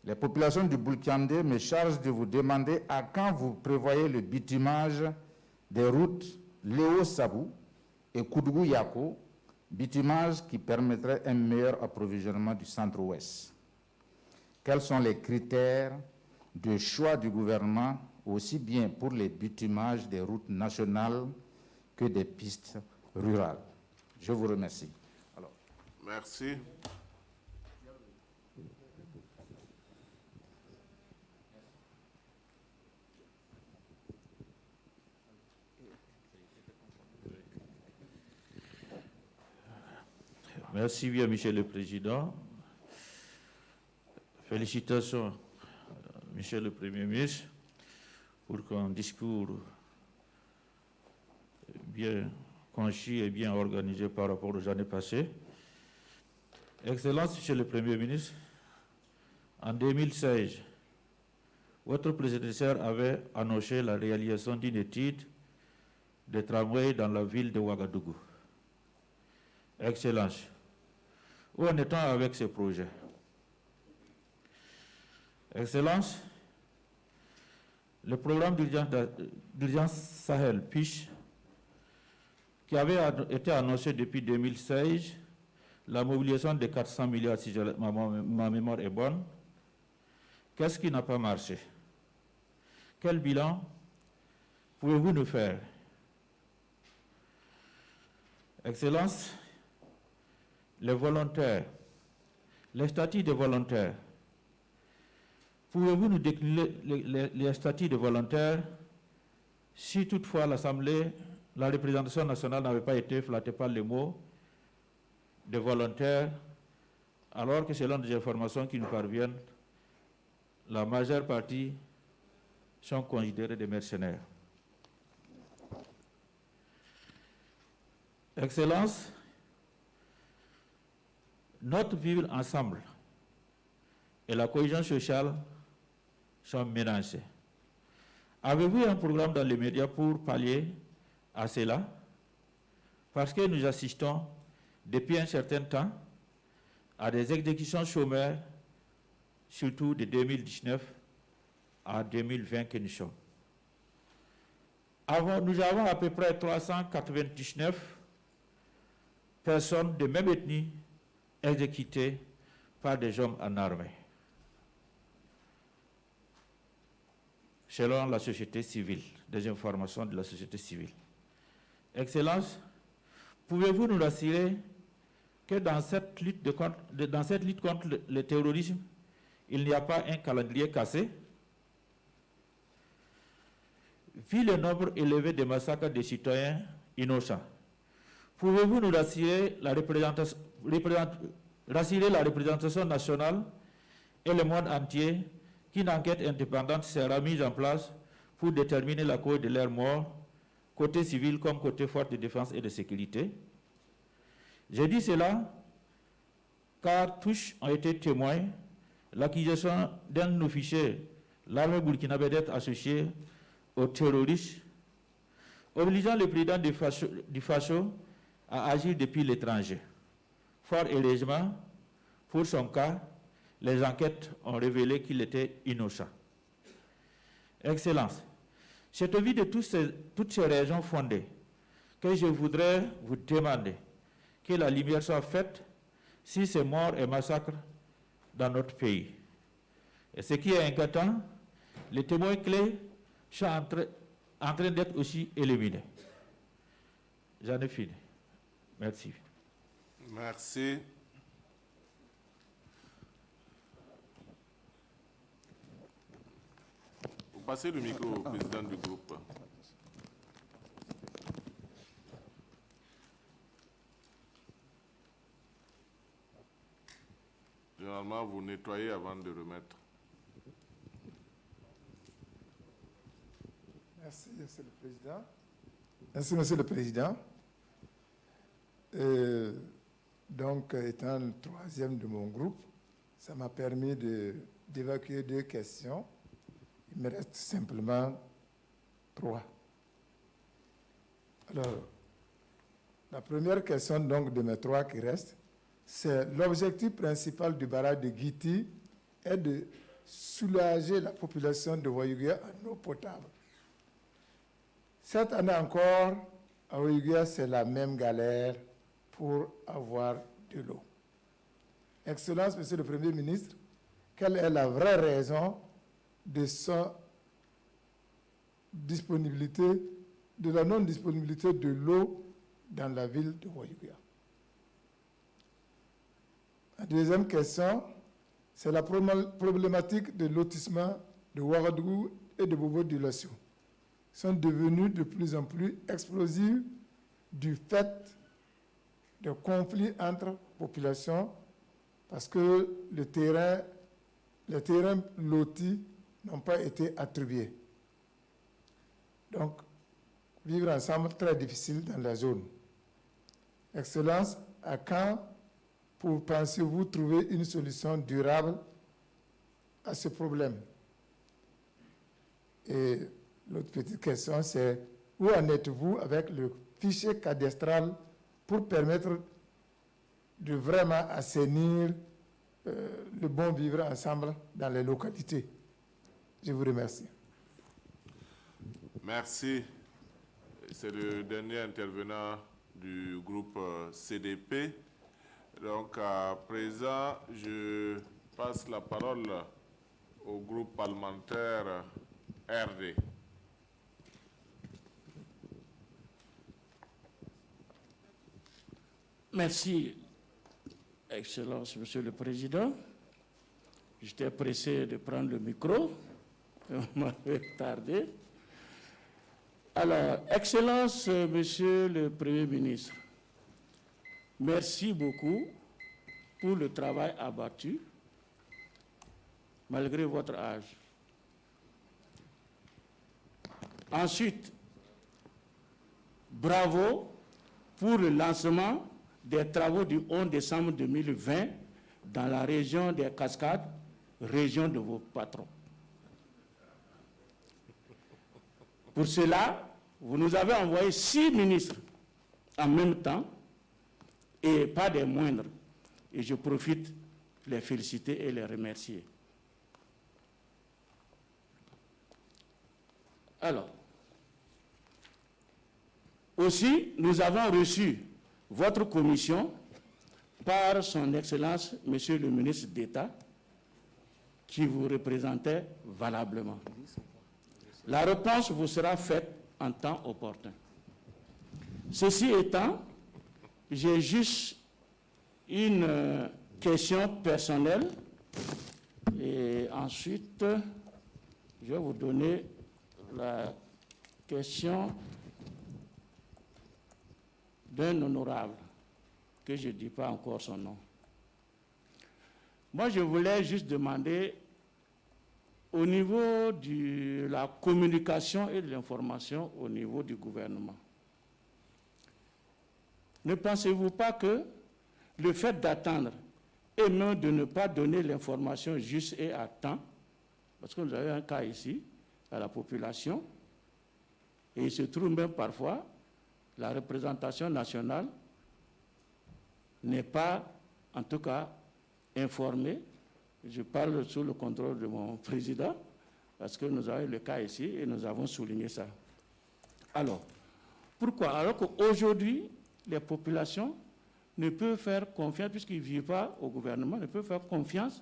Les populations du Boulkandé me chargent de vous demander à quand vous prévoyez le bitumage des routes Léo Sabou et Koudougou Yako, bitumage qui permettrait un meilleur approvisionnement du centre-ouest. Quels sont les critères de choix du gouvernement, aussi bien pour les bitumages des routes nationales que des pistes rurales? Je vous remercie. Alors. Merci. Merci bien, Monsieur le Président. Félicitations, Monsieur le Premier ministre, pour un discours bien conçu et bien organisé par rapport aux années passées. Excellence, Monsieur le Premier ministre, en 2016, votre prédécesseur avait annoncé la réalisation d'une étude de tramway dans la ville de Ouagadougou. Excellence, où en est-on avec ce projet? Excellence, le programme d'urgence Sahel, PICH, qui avait été annoncé depuis 2016, la mobilisation de 400 milliards, si ma mémoire est bonne, qu'est-ce qui n'a pas marché? Quel bilan pouvez-vous nous faire? Excellence, les volontaires, les statuts de volontaires. Pouvez-vous nous décliner les statuts de volontaires si toutefois l'Assemblée, la représentation nationale n'avait pas été flattée par les mots de volontaires, alors que selon des informations qui nous parviennent, la majeure partie sont considérés des mercenaires. Excellence, notre vivre ensemble et la cohésion sociale sont menacés. Avez-vous un programme dans les médias pour pallier à cela? Parce que nous assistons depuis un certain temps à des exécutions sommaires, surtout de 2019 à 2020 que nous sommes. Nous avons à peu près 399 personnes de même ethnie exécutées par des hommes en armée, selon la société civile, des informations de la société civile. Excellence, pouvez-vous nous rassurer que dans cette lutte contre le terrorisme, il n'y a pas un calendrier cassé? Vu le nombre élevé de massacres de citoyens innocents, pouvez-vous nous rassurer la représentation nationale et le monde entier qu'une enquête indépendante sera mise en place pour déterminer la cause de leur mort, côté civil comme côté force de défense et de sécurité? Je dis cela car tous ont été témoins l'accusation d'un officier, l'armée burkinabé, d'être associé aux terroristes, obligeant le président du FASO à agir depuis l'étranger. Fort heureusement, pour son cas, les enquêtes ont révélé qu'il était innocent. Excellence, c'est au vu de toutes ces raisons fondées que je voudrais vous demander que la lumière soit faite sur ces morts et massacres dans notre pays. Et ce qui est inquiétant, les témoins clés sont en train d'être aussi éliminés. J'en ai fini. Merci. Merci. Vous passez le micro au président du groupe. Généralement, vous nettoyez avant de remettre. Merci, Monsieur le Président. Merci, Monsieur le Président. Donc, étant le troisième de mon groupe, ça m'a permis d'évacuer 2 questions. Il me reste simplement 3. Alors, la première question donc de mes 3 qui restent, c'est l'objectif principal du barrage de Guiti est de soulager la population de Ouayouguia en eau potable. Cette année encore, à Ouayouguia, c'est la même galère pour avoir de l'eau. Excellence, Monsieur le Premier ministre, quelle est la vraie raison de sa disponibilité, de la non-disponibilité de l'eau dans la ville de Ouayouguia? La deuxième question, c'est la problématique de lotissement de Ouagadougou et de Bobo-Dioulasso. Sont devenus de plus en plus explosifs du fait de conflits entre populations parce que les terrains lotis n'ont pas été attribués. Donc, vivre ensemble très difficile dans la zone. Excellence, à quand pensez-vous trouver une solution durable à ce problème? Et l'autre petite question, c'est où en êtes-vous avec le fichier cadastral pour permettre de vraiment assainir le bon vivre ensemble dans les localités? Je vous remercie. Merci. C'est le dernier intervenant du groupe CDP. Donc, à présent, je passe la parole au groupe parlementaire RD. Merci, Excellence, Monsieur le Président. J'étais pressé de prendre le micro, on m'avait tardé. Alors, Excellence, Monsieur le Premier ministre, merci beaucoup pour le travail abattu, malgré votre âge. Ensuite, bravo pour le lancement des travaux du 11 décembre 2020 dans la région des Cascades, région de vos patrons. Pour cela, vous nous avez envoyé 6 ministres en même temps, et pas des moindres. Et je profite de les féliciter et les remercier. Alors, aussi, nous avons reçu votre commission par son Excellence, Monsieur le ministre d'État, qui vous représentait valablement. La réponse vous sera faite en temps opportun. Ceci étant, j'ai juste une question personnelle et ensuite, je vais vous donner la question d'un honorable, que je ne dis pas encore son nom. Moi, je voulais juste demander, au niveau de la communication et de l'information au niveau du gouvernement, ne pensez-vous pas que le fait d'attendre et même de ne pas donner l'information juste et à temps, parce que nous avons un cas ici, à la population, et il se trouve même parfois, la représentation nationale n'est pas, en tout cas, informée. Je parle sous le contrôle de mon président, parce que nous avons le cas ici et nous avons souligné ça. Alors, pourquoi? Alors qu'aujourd'hui, les populations ne peuvent faire confiance, puisqu'ils ne vivent pas au gouvernement, ne peuvent faire confiance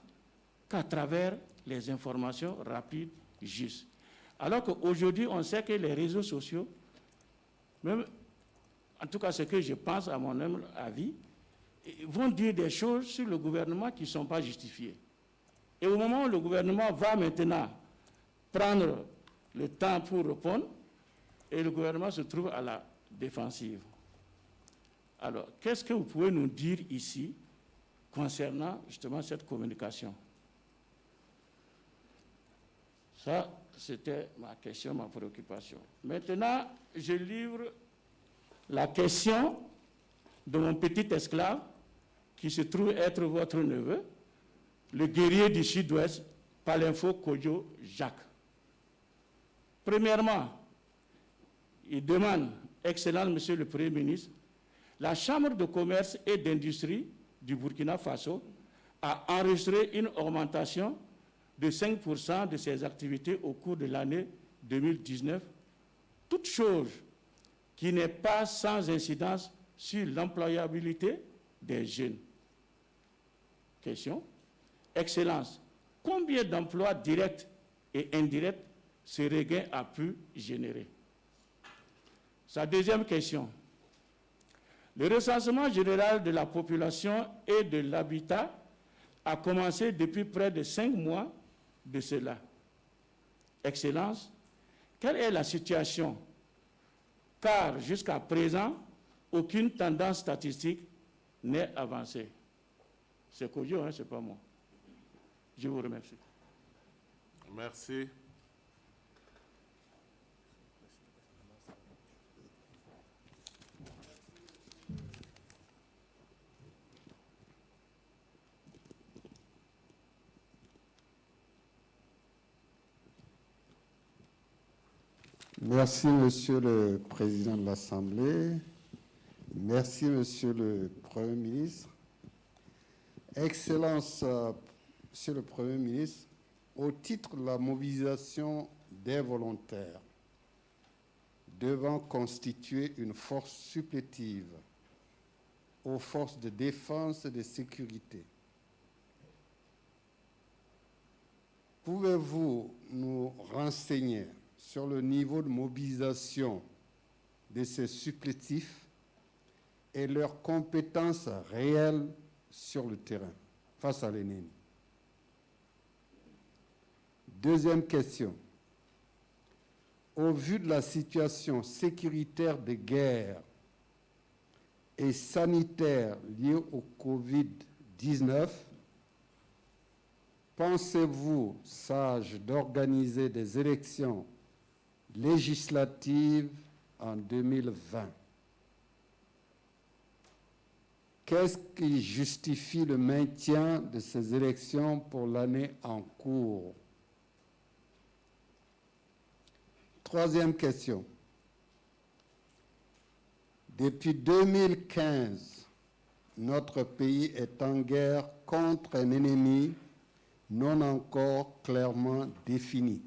qu'à travers les informations rapides, justes. Alors qu'aujourd'hui, on sait que les réseaux sociaux, même, en tout cas ce que je pense à mon humble avis, vont dire des choses sur le gouvernement qui ne sont pas justifiées. Et au moment où le gouvernement va maintenant prendre le temps pour répondre, et le gouvernement se trouve à la défensive. Alors, qu'est-ce que vous pouvez nous dire ici concernant justement cette communication? Ça, c'était ma question, ma préoccupation. Maintenant, je livre la question de mon petit esclave, qui se trouve être votre neveu, le guerrier du Sud-Ouest, Palinfo Kodjo Jacques. Premièrement, il demande, Excellent Monsieur le Premier ministre, la Chambre de commerce et d'industrie du Burkina Faso a enregistré une augmentation de 5% de ses activités au cours de l'année 2019, toute chose qui n'est pas sans incidence sur l'employabilité des jeunes. Question. Excellence. Combien d'emplois directs et indirects ce regain a pu générer? Sa deuxième question. Le recensement général de la population et de l'habitat a commencé depuis près de 5 mois de cela. Excellence, quelle est la situation? Car jusqu'à présent, aucune tendance statistique n'est avancée. C'est Kodjo, hein, ce n'est pas moi. Je vous remercie. Merci. Merci, Monsieur le Président de l'Assemblée. Merci, Monsieur le Premier ministre. Excellence, Monsieur le Premier ministre, au titre de la mobilisation des volontaires devant constituer une force supplétive aux forces de défense et de sécurité, pouvez-vous nous renseigner sur le niveau de mobilisation de ces supplétifs et leurs compétences réelles sur le terrain face à l'ennemi? Deuxième question. Au vu de la situation sécuritaire de guerre et sanitaire liée au Covid-19, pensez-vous sage d'organiser des élections législatives en 2020? Qu'est-ce qui justifie le maintien de ces élections pour l'année en cours? Troisième question. Depuis 2015, notre pays est en guerre contre un ennemi non encore clairement défini,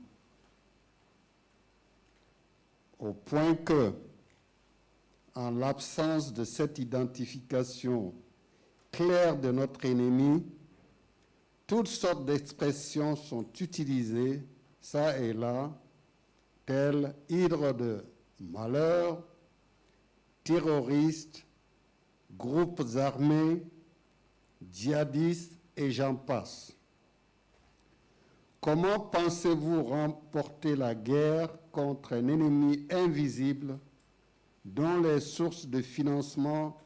au point que, en l'absence de cette identification claire de notre ennemi, toutes sortes d'expressions sont utilisées, ça et là, telles hydre de malheur, terroristes, groupes armés, djihadistes et j'en passe. Comment pensez-vous remporter la guerre contre un ennemi invisible dont les sources de financement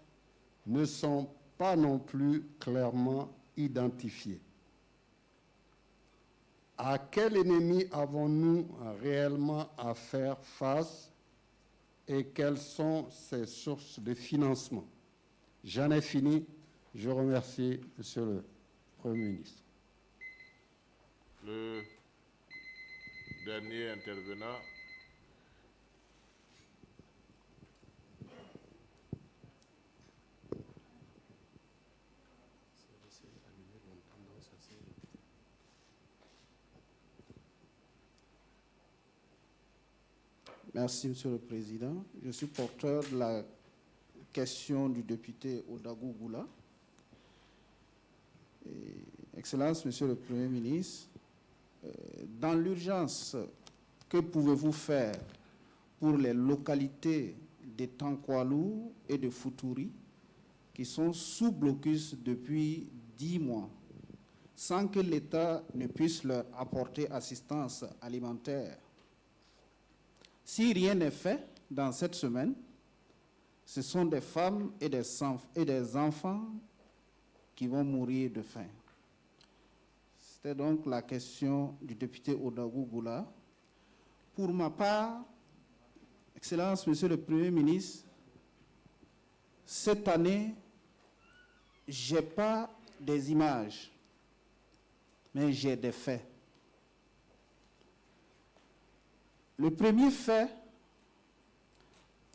ne sont pas non plus clairement identifiées? À quel ennemi avons-nous réellement à faire face et quelles sont ses sources de financement? J'en ai fini. Je remercie Monsieur le Premier ministre. Le dernier intervenant. Merci, Monsieur le Président. Je suis porteur de la question du député Odagou Goula. Excellence, Monsieur le Premier ministre, dans l'urgence, que pouvez-vous faire pour les localités de Tankwalou et de Futuri qui sont sous blocus depuis 10 mois, sans que l'État ne puisse leur apporter assistance alimentaire? Si rien n'est fait dans cette semaine, ce sont des femmes et des enfants qui vont mourir de faim. C'était donc la question du député Odagou Goula. Pour ma part, Excellence, Monsieur le Premier ministre, cette année, je n'ai pas des images, mais j'ai des faits. Le premier fait,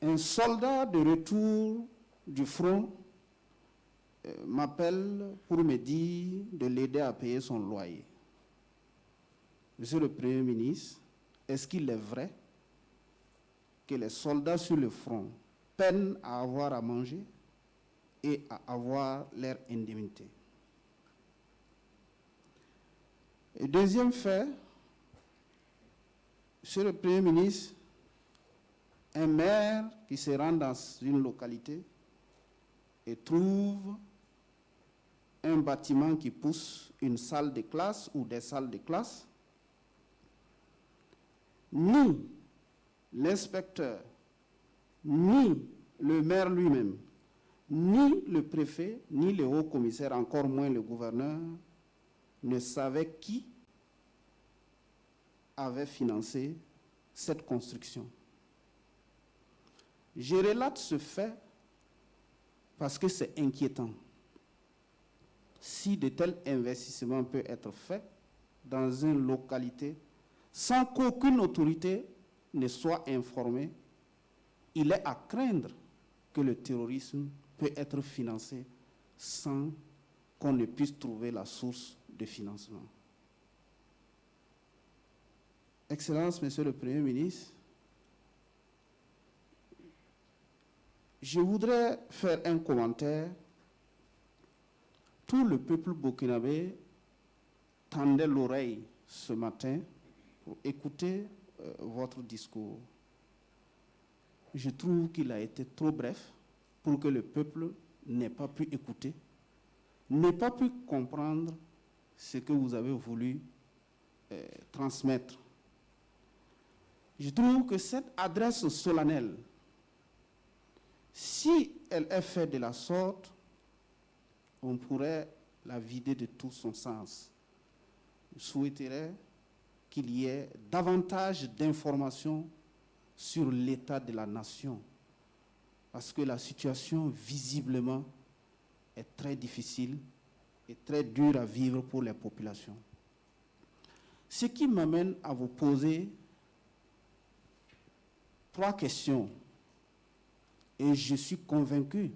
un soldat de retour du front m'appelle pour me dire de l'aider à payer son loyer. Monsieur le Premier ministre, est-ce qu'il est vrai que les soldats sur le front peinent à avoir à manger et à avoir leur indemnité? Et deuxième fait, Monsieur le Premier ministre, un maire qui se rend dans une localité et trouve un bâtiment qui pousse une salle de classe ou des salles de classe, ni l'inspecteur, ni le maire lui-même, ni le préfet, ni le haut commissaire, encore moins le gouverneur, ne savaient qui avait financé cette construction. Je relate ce fait parce que c'est inquiétant. Si de tels investissements peuvent être faits dans une localité sans qu'aucune autorité ne soit informée, il est à craindre que le terrorisme peut être financé sans qu'on ne puisse trouver la source de financement. Excellence, Monsieur le Premier ministre, je voudrais faire un commentaire. Tout le peuple burkinabé tendait l'oreille ce matin pour écouter votre discours. Je trouve qu'il a été trop bref pour que le peuple n'ait pas pu écouter, n'ait pas pu comprendre ce que vous avez voulu transmettre. Je trouve que cette adresse solennelle, si elle est faite de la sorte, on pourrait la vider de tout son sens. Je souhaiterais qu'il y ait davantage d'informations sur l'état de la nation, parce que la situation, visiblement, est très difficile et très dure à vivre pour les populations. Ce qui m'amène à vous poser 3 questions, et je suis convaincu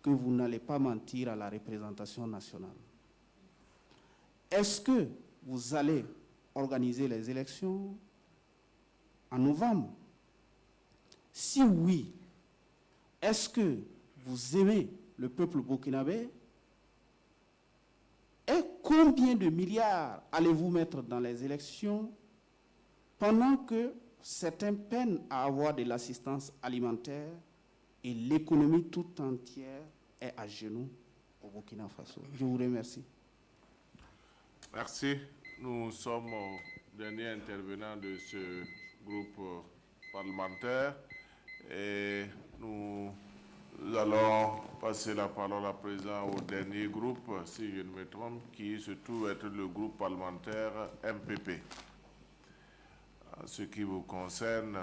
que vous n'allez pas mentir à la représentation nationale. Est-ce que vous allez organiser les élections en novembre? Si oui, est-ce que vous aimez le peuple burkinabé? Et combien de milliards allez-vous mettre dans les élections pendant que certains peinent à avoir de l'assistance alimentaire et l'économie tout entière est à genoux au Burkina Faso? Je vous remercie. Merci. Nous sommes au dernier intervenant de ce groupe parlementaire et nous allons passer la parole à présent au dernier groupe, si je ne me trompe, qui se trouve être le groupe parlementaire MPP. En ce qui vous concerne,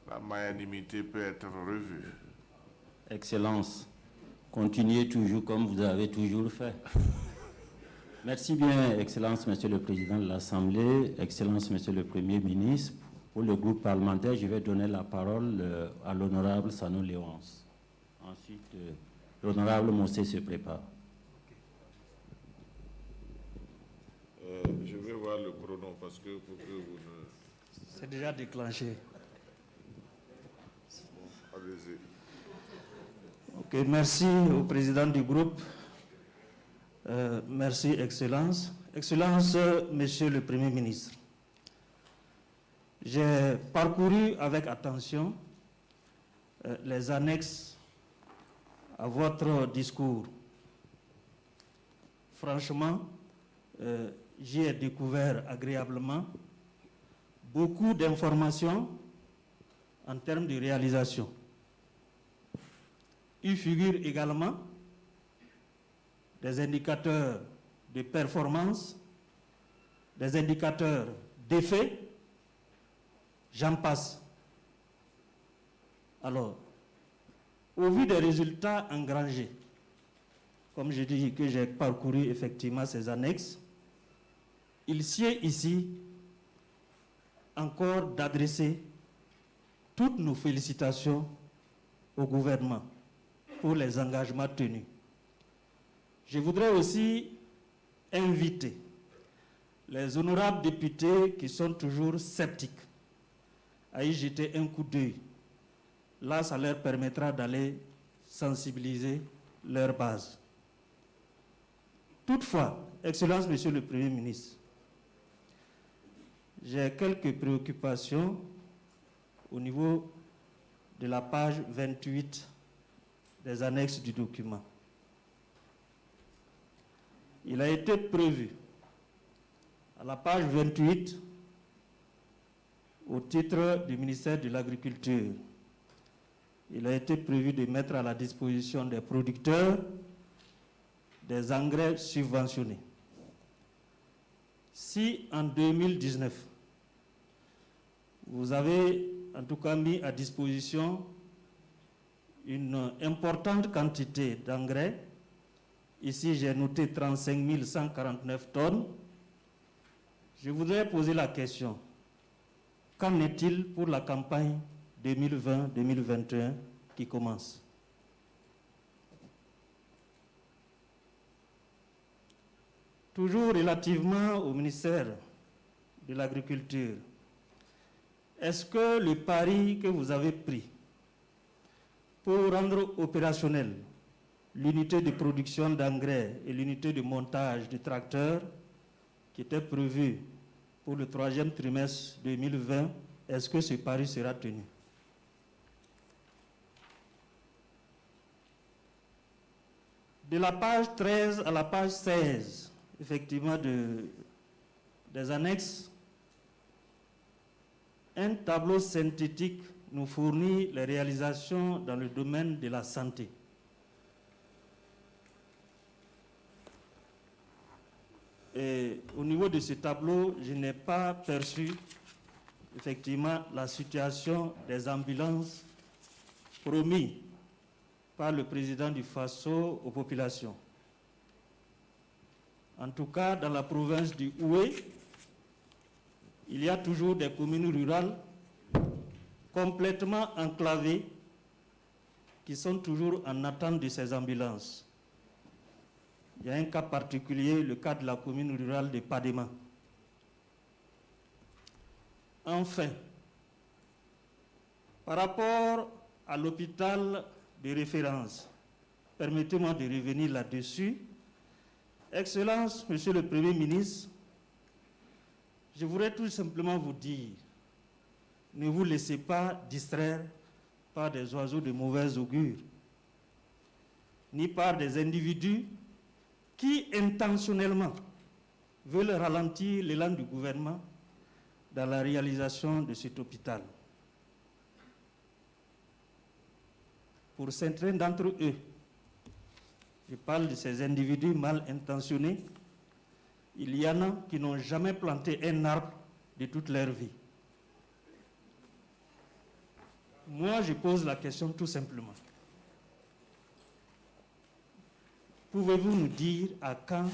la magnanimité peut être revue. Excellence, continuez toujours comme vous avez toujours fait. Merci bien, Excellence, Monsieur le Président de l'Assemblée, Excellence, Monsieur le Premier ministre. Pour le groupe parlementaire, je vais donner la parole à l'honorable Sano Léonce. Ensuite, l'honorable Mossé se prépare. Je vais voir le chrono parce que pour que vous ne... C'est déjà déclenché. Allez-y. Ok, merci au président du groupe. Merci, Excellence. Excellence, Monsieur le Premier ministre. J'ai parcouru avec attention les annexes à votre discours. Franchement, j'y ai découvert agréablement beaucoup d'informations en termes de réalisation. Il figure également des indicateurs de performance, des indicateurs d'effet, j'en passe. Alors, au vu des résultats engrangés, comme je dis que j'ai parcouru effectivement ces annexes, il sied ici encore d'adresser toutes nos félicitations au gouvernement pour les engagements tenus. Je voudrais aussi inviter les honorables députés qui sont toujours sceptiques à y jeter un coup d'œil. Là, ça leur permettra d'aller sensibiliser leur base. Toutefois, Excellence, Monsieur le Premier ministre, j'ai quelques préoccupations au niveau de la page 28 des annexes du document. Il a été prévu à la page 28, au titre du ministère de l'Agriculture, il a été prévu de mettre à la disposition des producteurs des engrais subventionnés. Si en 2019, vous avez en tout cas mis à disposition une importante quantité d'engrais, ici j'ai noté 35 149 tonnes, je voudrais poser la question, qu'en est-il pour la campagne 2020-2021 qui commence? Toujours relativement au ministère de l'Agriculture, est-ce que le pari que vous avez pris pour rendre opérationnel l'unité de production d'engrais et l'unité de montage du tracteur qui était prévue pour le 3e trimestre 2020, est-ce que ce pari sera tenu? De la page 13 à la page 16, effectivement, des annexes, un tableau synthétique nous fournit les réalisations dans le domaine de la santé. Et au niveau de ce tableau, je n'ai pas perçu effectivement la situation des ambulances promises par le président du FASO aux populations. En tout cas, dans la province du Houé, il y a toujours des communes rurales complètement enclavées qui sont toujours en attente de ces ambulances. Il y a un cas particulier, le cas de la commune rurale de Padema. Enfin, par rapport à l'hôpital de référence, permettez-moi de revenir là-dessus. Excellence, Monsieur le Premier ministre, je voudrais tout simplement vous dire, ne vous laissez pas distraire par des oiseaux de mauvaise augure, ni par des individus qui intentionnellement veulent ralentir l'élan du gouvernement dans la réalisation de cet hôpital. Pour certains d'entre eux, je parle de ces individus mal intentionnés, il y en a qui n'ont jamais planté un arbre de toute leur vie. Moi, je pose la question tout simplement. Pouvez-vous nous dire à quand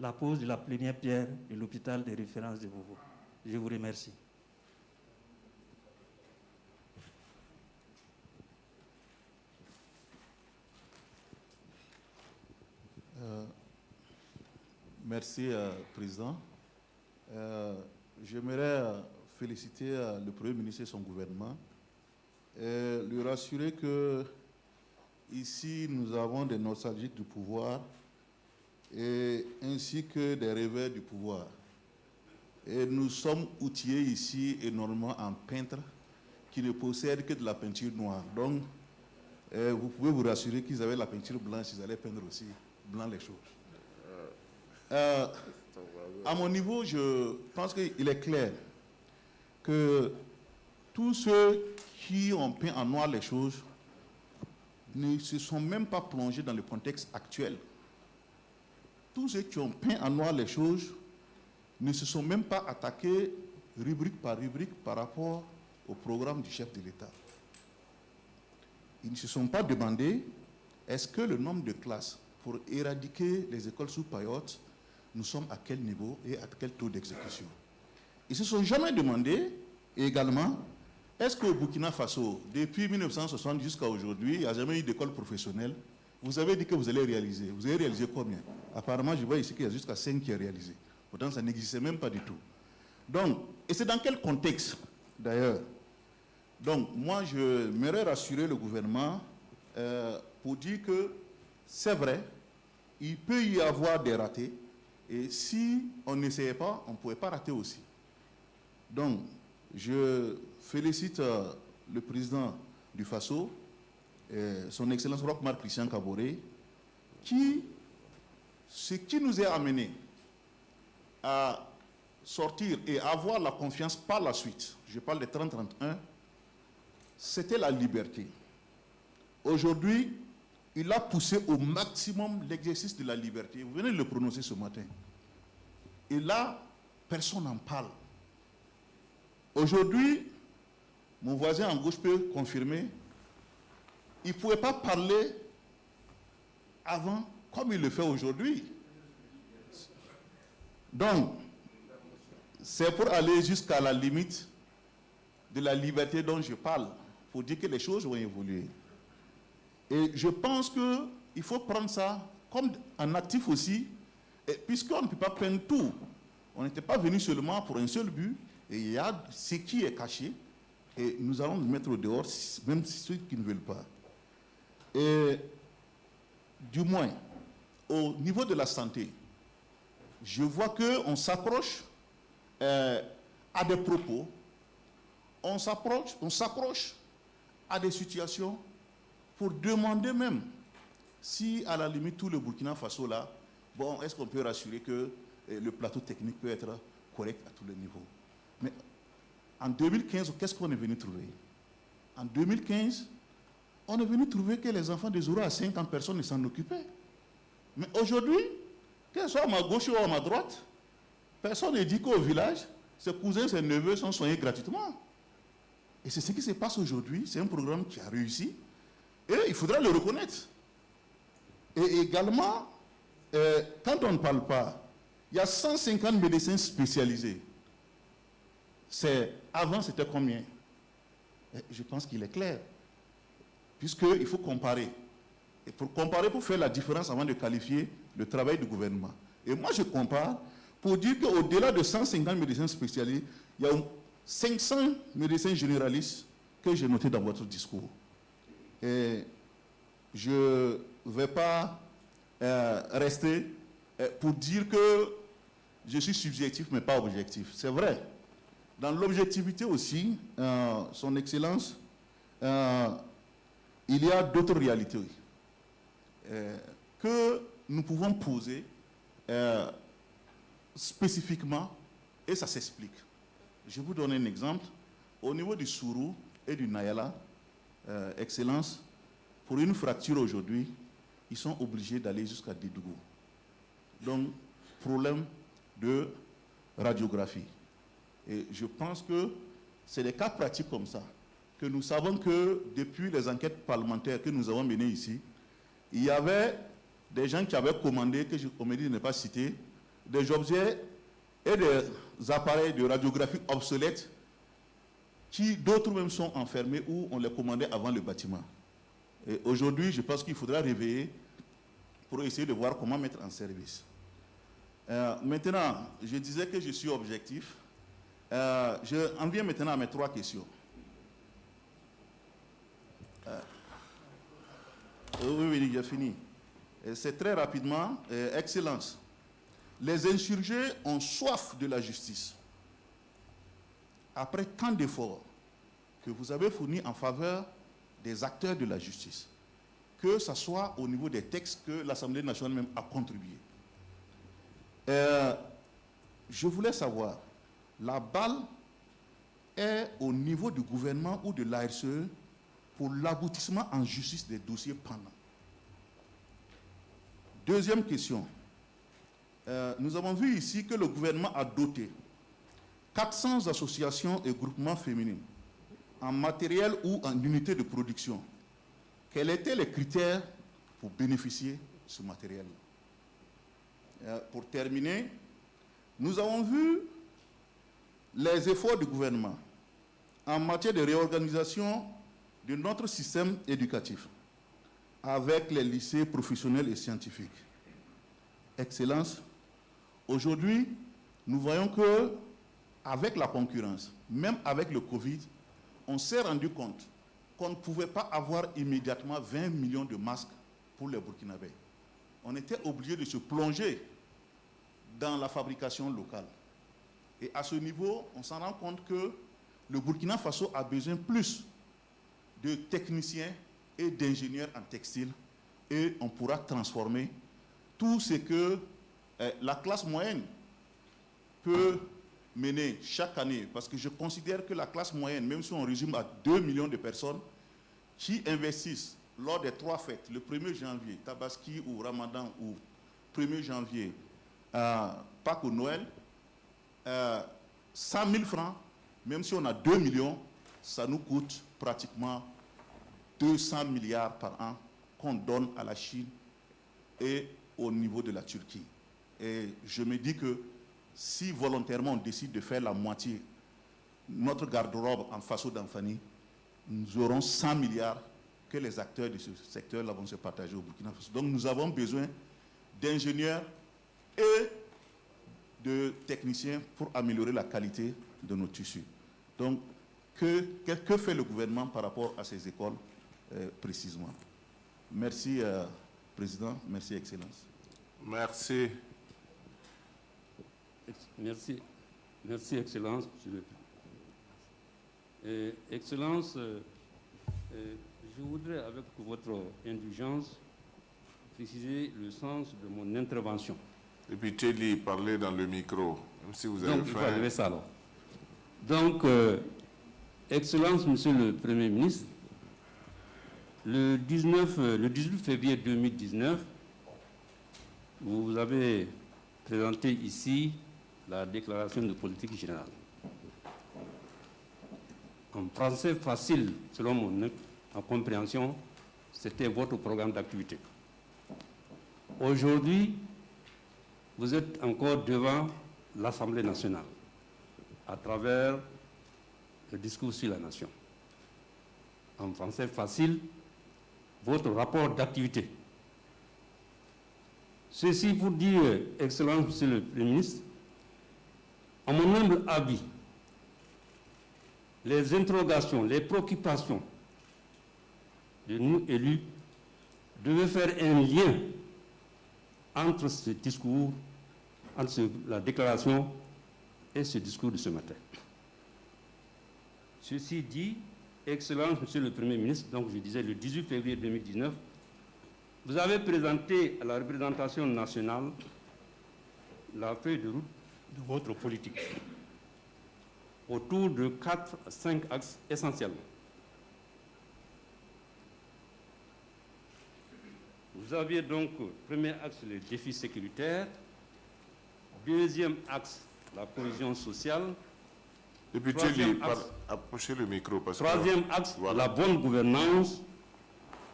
la pose de la première pierre de l'hôpital de référence de Vovo? Je vous remercie. Merci, Président. J'aimerais féliciter le Premier ministre et son gouvernement et lui rassurer que ici, nous avons des nostalgiques du pouvoir et ainsi que des rêveurs du pouvoir. Et nous sommes outillés ici énormément en peintres qui ne possèdent que de la peinture noire. Donc, vous pouvez vous rassurer qu'ils avaient la peinture blanche, ils allaient peindre aussi blanc les choses. À mon niveau, je pense qu'il est clair que tous ceux qui ont peint en noir les choses ne se sont même pas plongés dans le contexte actuel. Tous ceux qui ont peint en noir les choses ne se sont même pas attaqués rubrique par rubrique par rapport au programme du chef de l'État. Ils ne se sont pas demandé est-ce que le nombre de classes pour éradiquer les écoles sous paillotes, nous sommes à quel niveau et à quel taux d'exécution. Ils ne se sont jamais demandé également est-ce qu'au Burkina Faso, depuis 1960 jusqu'à aujourd'hui, il n'y a jamais eu d'école professionnelle vous avez dit que vous allez réaliser. Vous avez réalisé combien? Apparemment, je vois ici qu'il y a jusqu'à 5 qui est réalisé. Pourtant, ça n'existait même pas du tout. Donc, et c'est dans quel contexte, d'ailleurs? Donc, moi, je m'aimerais rassurer le gouvernement pour dire que c'est vrai, il peut y avoir des ratés, et si on n'essayait pas, on ne pouvait pas rater aussi. Donc, je félicite le président du FASO, son Excellence Roch-Marc Christian Kaboré, ce qui nous a amené à sortir et avoir la confiance par la suite, je parle des 30-31, c'était la liberté. Aujourd'hui, il a poussé au maximum l'exercice de la liberté. Vous venez de le prononcer ce matin. Et là, personne n'en parle. Aujourd'hui, mon voisin en gauche peut confirmer, il ne pouvait pas parler avant comme il le fait aujourd'hui. Donc, c'est pour aller jusqu'à la limite de la liberté dont je parle, pour dire que les choses vont évoluer. Et je pense qu'il faut prendre ça comme un actif aussi, puisqu'on ne peut pas prendre tout. On n'était pas venu seulement pour un seul but, et il y a ce qui est caché, et nous allons le mettre au dehors, même ceux qui ne veulent pas. Et du moins, au niveau de la santé, je vois qu'on s'accroche à des propos, on s'accroche à des situations pour demander même si, à la limite, tout le Burkina Faso là, bon, est-ce qu'on peut rassurer que le plateau technique peut être correct à tous les niveaux. Mais en 2015, qu'est-ce qu'on est venu trouver? En 2015, on est venu trouver que les enfants des Oura à 5 ans, personne ne s'en occupait. Mais aujourd'hui, que ce soit à ma gauche ou à ma droite, personne ne dit qu'au village, ses cousins, ses neveux sont soignés gratuitement. Et c'est ce qui se passe aujourd'hui. C'est un programme qui a réussi. Et il faudra le reconnaître. Et également, quand on ne parle pas, il y a 150 médecins spécialisés. Avant, c'était combien? Je pense qu'il est clair. Puisqu'il faut comparer. Et pour comparer, pour faire la différence avant de qualifier le travail du gouvernement. Et moi, je compare pour dire qu'au-delà de 150 médecins spécialisés, il y a 500 médecins généralistes que j'ai notés dans votre discours. Et je ne vais pas rester pour dire que je suis subjectif, mais pas objectif. C'est vrai. Dans l'objectivité aussi, son Excellence, il y a d'autres réalités que nous pouvons poser spécifiquement, et ça s'explique. Je vous donne un exemple. Au niveau du Sourou et du Nayala, Excellence, pour une fracture aujourd'hui, ils sont obligés d'aller jusqu'à Dédougou. Donc, problème de radiographie. Et je pense que c'est des cas pratiques comme ça, que nous savons que depuis les enquêtes parlementaires que nous avons menées ici, il y avait des gens qui avaient commandé, que je me dis de ne pas citer, des objets et des appareils de radiographie obsolètes qui, d'autres même, sont enfermés ou on les commandait avant le bâtiment. Et aujourd'hui, je pense qu'il faudra réveiller pour essayer de voir comment mettre en service. Maintenant, je disais que je suis objectif. Je en viens maintenant à mes 3 questions. Oui, j'ai fini. C'est très rapidement. Excellence. Les insurgés ont soif de la justice. Après tant d'efforts que vous avez fournis en faveur des acteurs de la justice, que ce soit au niveau des textes que l'Assemblée nationale même a contribué. Je voulais savoir, la balle est au niveau du gouvernement ou de l'ARCE pour l'aboutissement en justice des dossiers pendants. Deuxième question. Nous avons vu ici que le gouvernement a doté 400 associations et groupements féminins en matériel ou en unité de production. Quels étaient les critères pour bénéficier de ce matériel? Pour terminer, nous avons vu les efforts du gouvernement en matière de réorganisation de notre système éducatif. avec les lycées professionnels et scientifiques. Excellence, aujourd'hui, nous voyons que avec la concurrence, même avec le Covid, on s'est rendu compte qu'on ne pouvait pas avoir immédiatement 20 millions de masques pour les Burkinabés. On était obligé de se plonger dans la fabrication locale. Et à ce niveau, on s'en rend compte que le Burkina Faso a besoin plus de techniciens et d'ingénieurs en textile, et on pourra transformer tout ce que la classe moyenne peut mener chaque année, parce que je considère que la classe moyenne, même si on résume à 2 millions de personnes qui investissent lors des 3 fêtes, le 1er janvier, Tabaski ou Ramadan, ou 1er janvier, Pâques ou Noël, 100 000 francs, même si on a 2 millions, ça nous coûte pratiquement 200 milliards par an qu'on donne à la Chine et au niveau de la Turquie. Et je me dis que si volontairement on décide de faire la moitié, notre garde-robe en Faso d'Anfani, nous aurons 100 milliards que les acteurs de ce secteur-là vont se partager au Burkina Faso. Donc nous avons besoin d'ingénieurs et de techniciens pour améliorer la qualité de nos tissus. Donc, que fait le gouvernement par rapport à ces écoles précisément? Merci, Président. Merci, Excellence. Merci. Merci, Excellence. Excellence, je voudrais, avec votre indulgence, préciser le sens de mon intervention. Et puis, Tchéli, parlez dans le micro, même si vous avez Donc, faim. il faut arriver ça alors. Donc, Excellence, Monsieur le Premier ministre, le 18 février 2019, vous avez présenté ici la déclaration de politique générale. En français facile, selon mon compréhension, c'était votre programme d'activité. Aujourd'hui, vous êtes encore devant l'Assemblée nationale à travers le discours sur la nation. En français facile, votre rapport d'activité. Ceci pour dire, Excellence Monsieur le Premier ministre, à mon humble avis, les interrogations, les préoccupations de nous élus devaient faire un lien entre ce discours, entre la déclaration et ce discours de ce matin. Ceci dit, Excellence Monsieur le Premier ministre, donc je disais le 18 février 2019, vous avez présenté à la représentation nationale la feuille de route de votre politique autour de 4 à 5 axes essentiellement. Vous aviez donc, premier axe, le défi sécuritaire, deuxième axe, la cohésion sociale, approchez le micro. Troisième axe, voilà, la bonne gouvernance,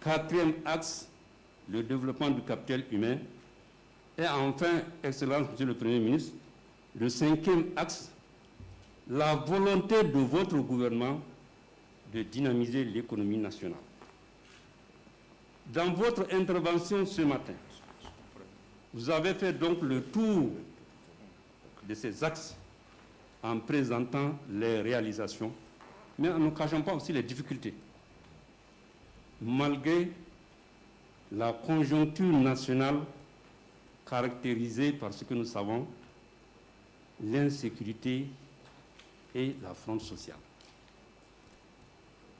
quatrième axe, le développement du capital humain, et enfin, Excellence Monsieur le Premier ministre, le cinquième axe, la volonté de votre gouvernement de dynamiser l'économie nationale. Dans votre intervention ce matin, vous avez fait donc le tour de ces axes en présentant les réalisations, mais en ne cachant pas aussi les difficultés. Malgré la conjoncture nationale caractérisée par ce que nous savons, l'insécurité et la fronde sociale.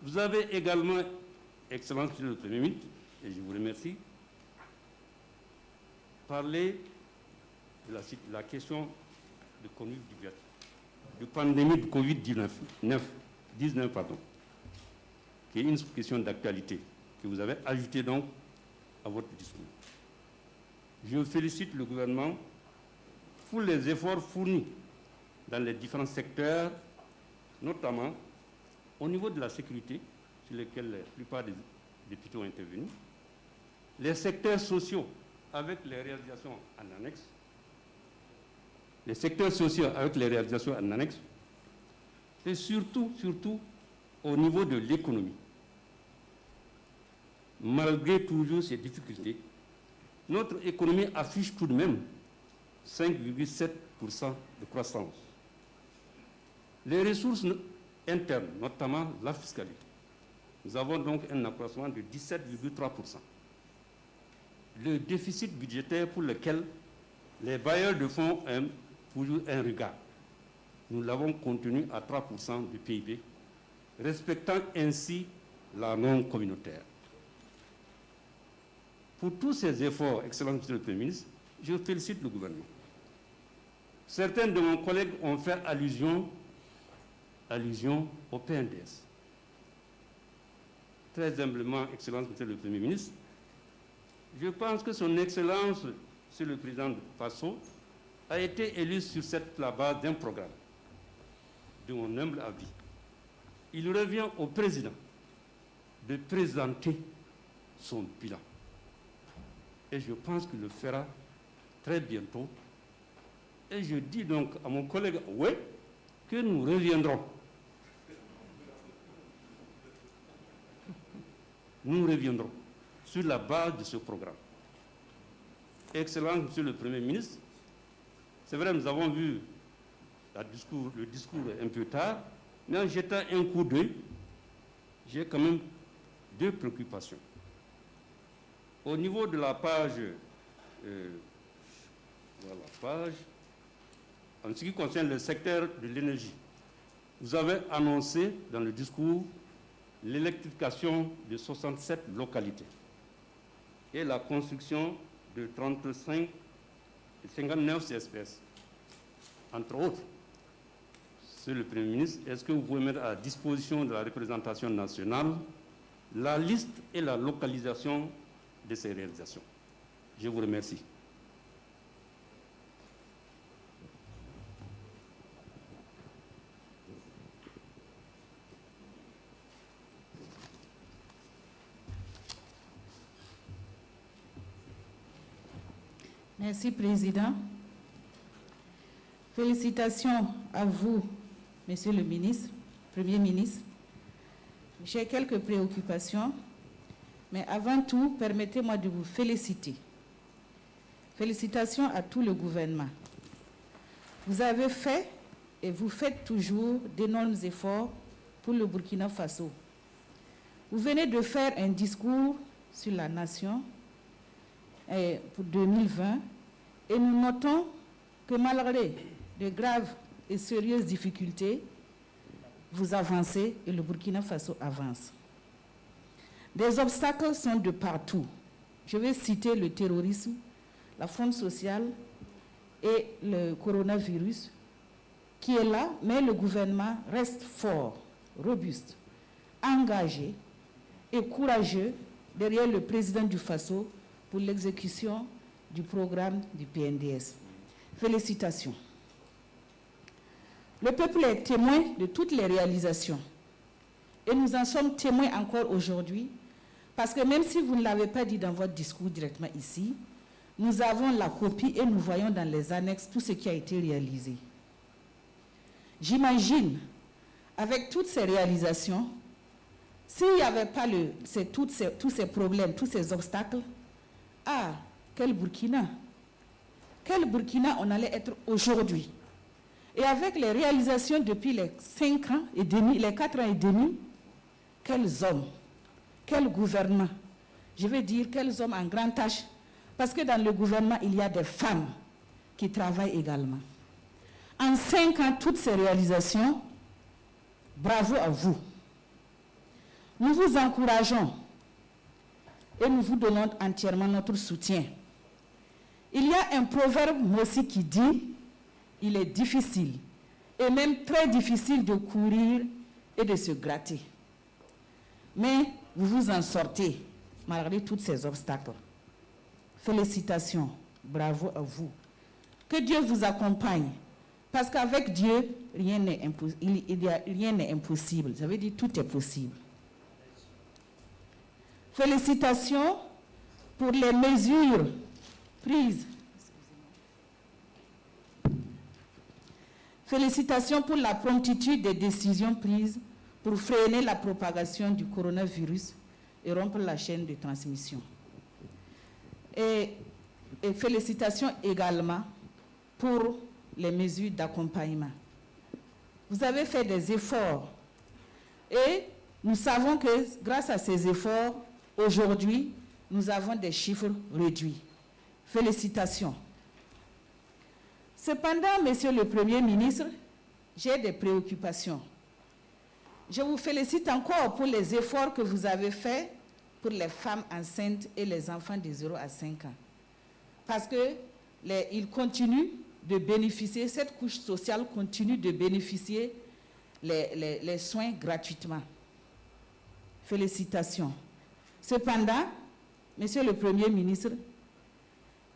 Vous avez également, Excellence Monsieur le Premier ministre, et je vous remercie, parlé de la question de conduite de pandémie de Covid-19, qui est une question d'actualité, que vous avez ajoutée donc à votre discours. Je félicite le gouvernement pour les efforts fournis dans les différents secteurs, notamment au niveau de la sécurité, sur lesquels la plupart des députés ont intervenu, les secteurs sociaux avec les réalisations en annexe, et surtout au niveau de l'économie. malgré toujours ces difficultés, notre économie affiche tout de même 5,7% de croissance. Les ressources internes, notamment la fiscalité, nous avons donc un accroissement de 17,3%. Le déficit budgétaire pour lequel les bailleurs de fonds ont toujours un regard, nous l'avons contenu à 3% du PIB, respectant ainsi la norme communautaire. Pour tous ces efforts, Excellent Monsieur le Premier ministre, je félicite le gouvernement. Certains de mes collègues ont fait allusion au PNDS. Très humblement, Excellence Monsieur le Premier ministre, je pense que son Excellence, Monsieur le Président de Faso, a été élu sur la base d'un programme. De mon humble avis, il revient au Président de présenter son bilan. Et je pense qu'il le fera très bientôt. Et je dis donc à mon collègue, oui, que nous reviendrons. Nous reviendrons sur la base de ce programme. Excellent Monsieur le Premier ministre, c'est vrai, nous avons vu le discours un peu tard, mais en jetant un coup d'œil, j'ai quand même deux préoccupations. Au niveau de la page, en ce qui concerne le secteur de l'énergie, vous avez annoncé dans le discours l'électrification de 67 localités et la construction de 35 et 59 CSPS, entre autres. Monsieur le Premier ministre, est-ce que vous pouvez mettre à disposition de la représentation nationale la liste et la localisation de ces réalisations? Je vous remercie. Merci, Président. Félicitations à vous, Monsieur le ministre, Premier ministre. J'ai quelques préoccupations, mais avant tout, permettez-moi de vous féliciter. Félicitations à tout le gouvernement. Vous avez fait et vous faites toujours d'énormes efforts pour le Burkina Faso. Vous venez de faire un discours sur la nation pour 2020 et nous notons que malgré de graves et sérieuses difficultés, vous avancez et le Burkina Faso avance. Des obstacles sont de partout. Je vais citer le terrorisme, la fronde sociale et le coronavirus qui est là, mais le gouvernement reste fort, robuste, engagé et courageux derrière le président du Faso pour l'exécution du programme du PNDS. Félicitations. Le peuple est témoin de toutes les réalisations et nous en sommes témoins encore aujourd'hui parce que même si vous ne l'avez pas dit dans votre discours directement ici, nous avons la copie et nous voyons dans les annexes tout ce qui a été réalisé. J'imagine, avec toutes ces réalisations, s'il n'y avait pas tous ces problèmes, tous ces obstacles, quel Burkina on allait être aujourd'hui. Et avec les réalisations depuis les 5 ans et demi, les 4 ans et demi, quels hommes, quel gouvernement, je veux dire quels hommes en grande tâche, parce que dans le gouvernement, il y a des femmes qui travaillent également. En 5 ans, toutes ces réalisations, bravo à vous. Nous vous encourageons et nous vous donnons entièrement notre soutien. Il y a un proverbe aussi qui dit « Il est difficile, et même très difficile de courir et de se gratter. » Mais vous vous en sortez, malgré tous ces obstacles. Félicitations, bravo à vous. Que Dieu vous accompagne, parce qu'avec Dieu, rien n'est impossible. Ça veut dire tout est possible. Félicitations pour les mesures prises. Félicitations pour la promptitude des décisions prises pour freiner la propagation du coronavirus et rompre la chaîne de transmission. Et félicitations également pour les mesures d'accompagnement. Vous avez fait des efforts et nous savons que grâce à ces efforts, aujourd'hui, nous avons des chiffres réduits. Félicitations. Cependant, Monsieur le Premier ministre, j'ai des préoccupations. Je vous félicite encore pour les efforts que vous avez faits pour les femmes enceintes et les enfants de 0 à 5 ans. Parce qu'ils continuent de bénéficier, cette couche sociale continue de bénéficier les soins gratuitement. Félicitations. Cependant, Monsieur le Premier ministre,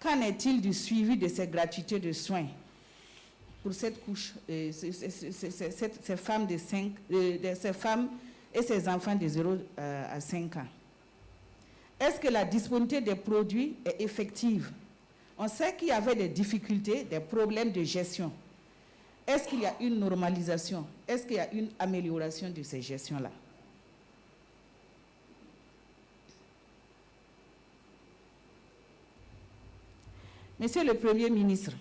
qu'en est-il du suivi de ces gratuités de soins pour cette couche, ces femmes ces femmes et ces enfants de 0 à 5 ans? Est-ce que la disponibilité des produits est effective? On sait qu'il y avait des difficultés, des problèmes de gestion. Est-ce qu'il y a une normalisation? Est-ce qu'il y a une amélioration de ces gestions-là? Monsieur le Premier ministre,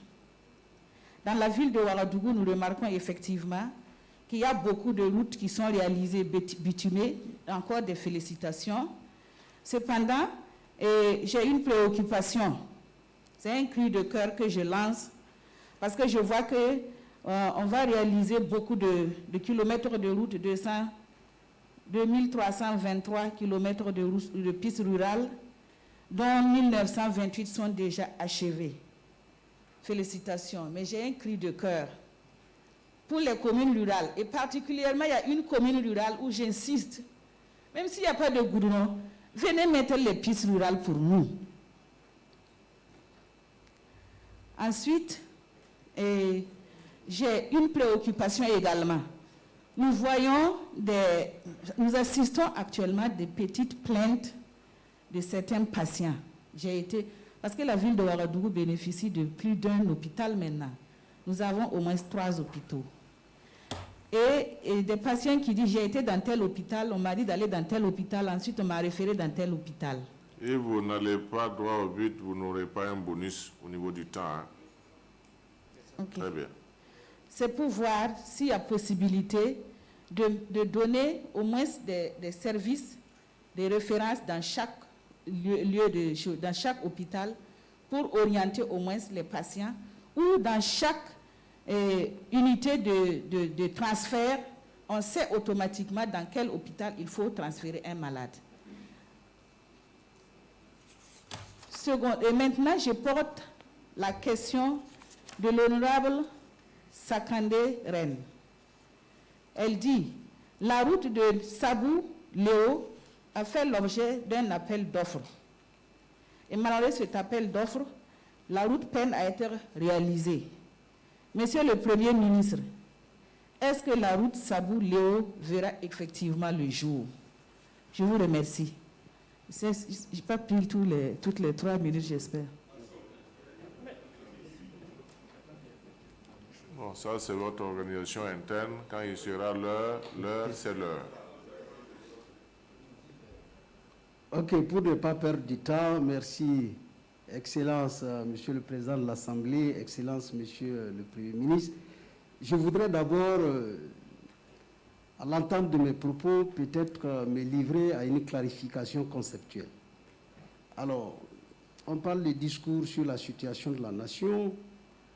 dans la ville de Ouagadougou, nous remarquons effectivement qu'il y a beaucoup de routes qui sont réalisées bitumées. Encore des félicitations. Cependant, j'ai une préoccupation. C'est un cri de cœur que je lance parce que je vois qu'on va réaliser beaucoup de kilomètres de route, 2323 kilomètres de pistes rurales, dont 1928 sont déjà achevés. Félicitations, mais j'ai un cri de cœur pour les communes rurales, et particulièrement, il y a une commune rurale où j'insiste, même s'il n'y a pas de goudron, venez mettre les pistes rurales pour nous. Ensuite, j'ai une préoccupation également. Nous assistons actuellement à des petites plaintes de certains patients. Parce que la ville de Ouagadougou bénéficie de plus d'un hôpital maintenant. Nous avons au moins 3 hôpitaux. Et des patients qui disent, j'ai été dans tel hôpital, on m'a dit d'aller dans tel hôpital, ensuite on m'a référé dans tel hôpital. Et vous n'allez pas droit au but, vous n'aurez pas un bonus au niveau du temps. Hein? Okay. Très bien. C'est pour voir s'il y a possibilité de donner au moins des services, des références dans chaque dans chaque hôpital pour orienter au moins les patients, ou dans chaque unité de transfert, on sait automatiquement dans quel hôpital il faut transférer un malade. Second, et maintenant, je porte la question de l'honorable Sakandé Rennes. Elle dit, la route de Sabou-Léo a fait l'objet d'un appel d'offres. Et malgré cet appel d'offres, la route peine à être réalisée. Monsieur le Premier ministre, est-ce que la route Sabou-Léo verra effectivement le jour? Je vous remercie. Je n'ai pas pris toutes les 3 minutes, j'espère. Bon, ça, c'est votre organisation interne. Quand il sera l'heure, c'est l'heure. Ok, pour ne pas perdre du temps, merci, Excellence, Monsieur le Président de l'Assemblée, Excellence, Monsieur le Premier ministre. Je voudrais d'abord, à l'entente de mes propos, peut-être me livrer à une clarification conceptuelle. Alors, on parle de discours sur la situation de la nation,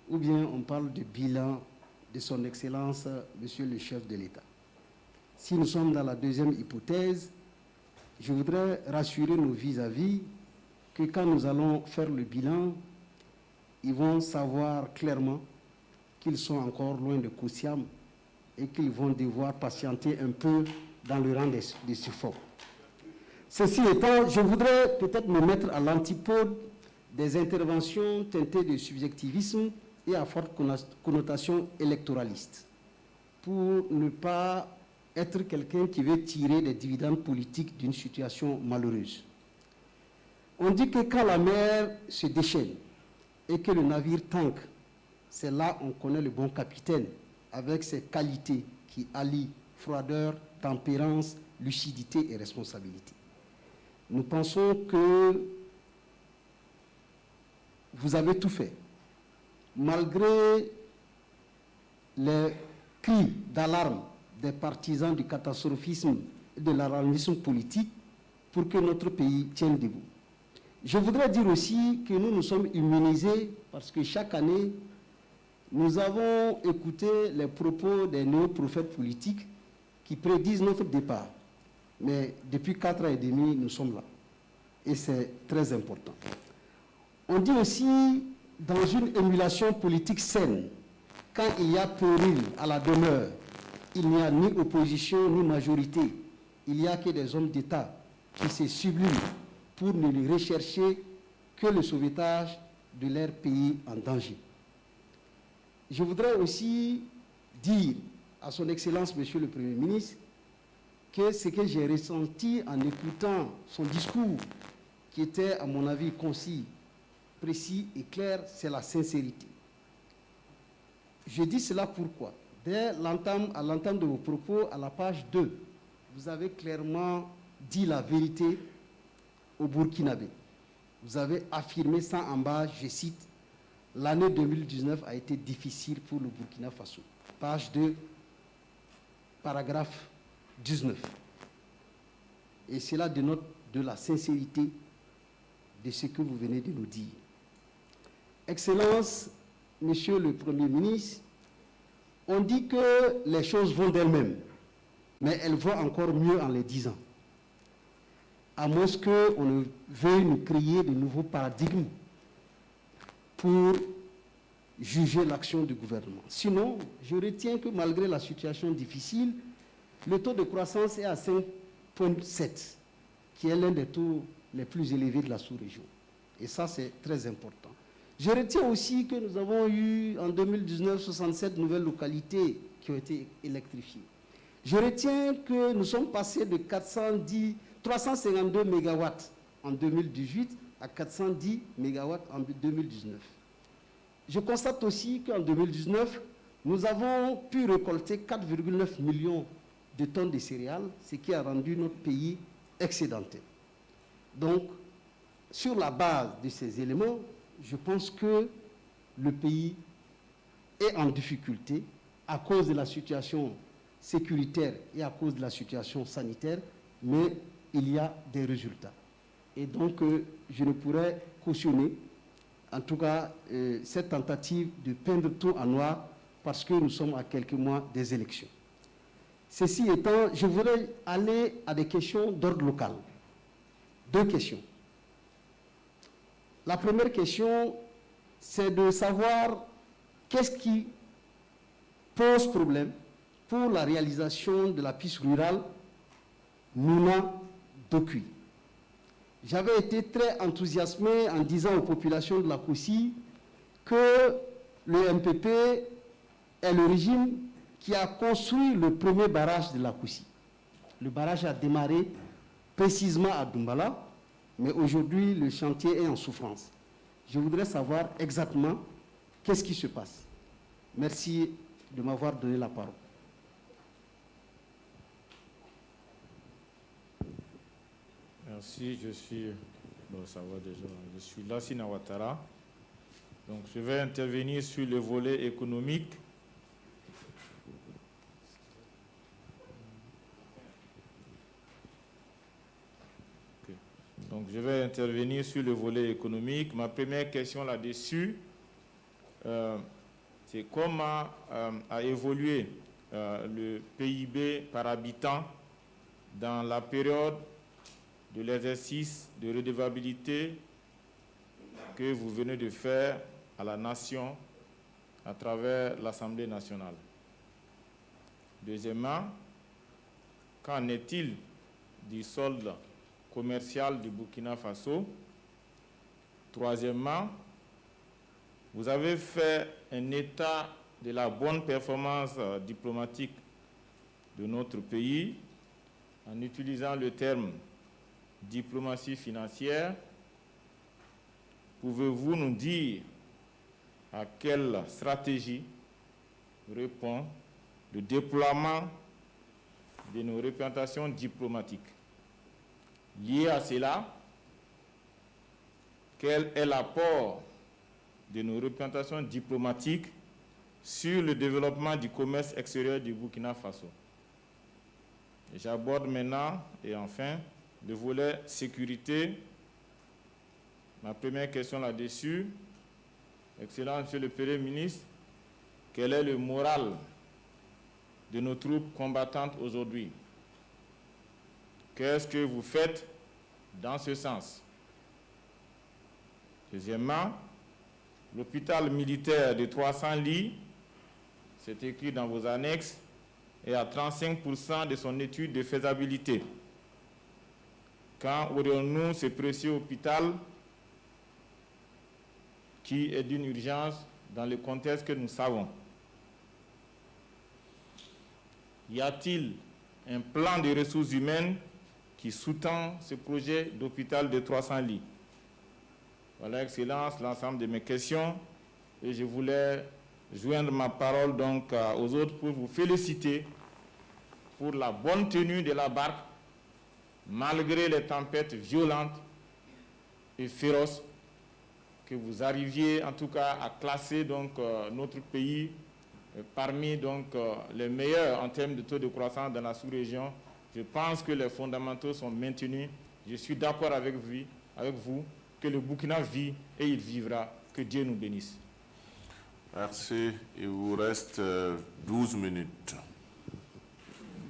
ou bien on parle de bilan de son Excellence, Monsieur le chef de l'État. Si nous sommes dans la deuxième hypothèse, je voudrais rassurer nos vis-à-vis que quand nous allons faire le bilan, ils vont savoir clairement qu'ils sont encore loin de Koussiam et qu'ils vont devoir patienter un peu dans le rang des suffoques. Ceci étant, je voudrais peut-être me mettre à l'antipode des interventions teintées de subjectivisme et à forte connotation électoraliste, pour ne pas être quelqu'un qui veut tirer des dividendes politiques d'une situation malheureuse. On dit que quand la mer se déchaîne et que le navire tangue, c'est là qu'on connaît le bon capitaine, avec ses qualités qui allient froideur, tempérance, lucidité et responsabilité. nous pensons que vous avez tout fait. Malgré les cris d'alarme des partisans du catastrophisme et de l'alarmisme politique pour que notre pays tienne debout. Je voudrais dire aussi que nous sommes immunisés parce que chaque année, nous avons écouté les propos des néo-prophètes politiques qui prédisent notre départ. Mais depuis 4 ans et demi, nous sommes là. Et c'est très important. On dit aussi, dans une émulation politique saine, quand il y a péril à la demeure, il n'y a ni opposition ni majorité. Il n'y a que des hommes d'État qui se subliment pour ne rechercher que le sauvetage de leur pays en danger. Je voudrais aussi dire à son Excellence, Monsieur le Premier ministre, que ce que j'ai ressenti en écoutant son discours, qui était, à mon avis, concis, précis et clair, c'est la sincérité. Je dis cela pourquoi? Dès à l'entame de vos propos, à la page 2, vous avez clairement dit la vérité aux Burkinabés. Vous avez affirmé sans embâche, je cite, « L'année 2019 a été difficile pour le Burkina Faso ». Page 2, paragraphe 19. Et cela dénote de la sincérité de ce que vous venez de nous dire. Excellence, Monsieur le Premier ministre, on dit que les choses vont d'elles-mêmes, mais elles vont encore mieux en les disant. À moins qu'on ne veuille nous créer de nouveaux paradigmes pour juger l'action du gouvernement. Sinon, je retiens que malgré la situation difficile, le taux de croissance est à 5,7, qui est l'un des taux les plus élevés de la sous-région. Et ça, c'est très important. Je retiens aussi que nous avons eu en 2019 67 nouvelles localités qui ont été électrifiées. Je retiens que nous sommes passés de 352 MW en 2018 à 410 MW en 2019. Je constate aussi qu'en 2019, nous avons pu récolter 4,9 millions de tonnes de céréales, ce qui a rendu notre pays excédentaire. Donc, sur la base de ces éléments, je pense que le pays est en difficulté à cause de la situation sécuritaire et à cause de la situation sanitaire, mais il y a des résultats. Et donc, je ne pourrais cautionner, en tout cas, cette tentative de peindre tout en noir parce que nous sommes à quelques mois des élections. Ceci étant, je voudrais aller à des questions d'ordre local. 2 questions. La première question, c'est de savoir qu'est-ce qui pose problème pour la réalisation de la piste rurale Nouna-Dokuy. J'avais été très enthousiasmé en disant aux populations de la Koussi que le MPP est le régime qui a construit le premier barrage de la Koussi. Le barrage a démarré précisément à Doumbala, mais aujourd'hui, le chantier est en souffrance. Je voudrais savoir exactement qu'est-ce qui se passe. Merci de m'avoir donné la parole. Merci, je suis Lassina Ouattara. Donc, je vais intervenir sur le volet économique. Donc, je vais intervenir sur le volet économique. Ma première question là-dessus, c'est comment a évolué le PIB par habitant dans la période de l'exercice de redevabilité que vous venez de faire à la nation à travers l'Assemblée nationale. Deuxièmement, qu'en est-il du solde commercial du Burkina Faso? Troisièmement, vous avez fait un état de la bonne performance diplomatique de notre pays en utilisant le terme diplomatie financière. Pouvez-vous nous dire à quelle stratégie répond le déploiement de nos représentations diplomatiques? Lié à cela, quel est l'apport de nos représentations diplomatiques sur le développement du commerce extérieur du Burkina Faso? J'aborde maintenant et enfin le volet sécurité. Ma première question là-dessus. Excellent Monsieur le Premier ministre, quel est le moral de nos troupes combattantes aujourd'hui? Qu'est-ce que vous faites dans ce sens? Deuxièmement, l'hôpital militaire de 300 lits, c'est écrit dans vos annexes, est à 35% de son étude de faisabilité. Quand aurions-nous ce précieux hôpital qui est d'une urgence dans le contexte que nous savons? Y a-t-il un plan de ressources humaines qui sous-tend ce projet d'hôpital de 300 lits? Voilà, Excellence, l'ensemble de mes questions. Et je voulais joindre ma parole donc aux autres pour vous féliciter pour la bonne tenue de la barque, malgré les tempêtes violentes et féroces, que vous arriviez en tout cas à classer donc notre pays parmi donc les meilleurs en termes de taux de croissance dans la sous-région. Je pense que les fondamentaux sont maintenus. Je suis d'accord avec vous que le Burkina vit et il vivra. Que Dieu nous bénisse. Merci. Il vous reste 12 minutes.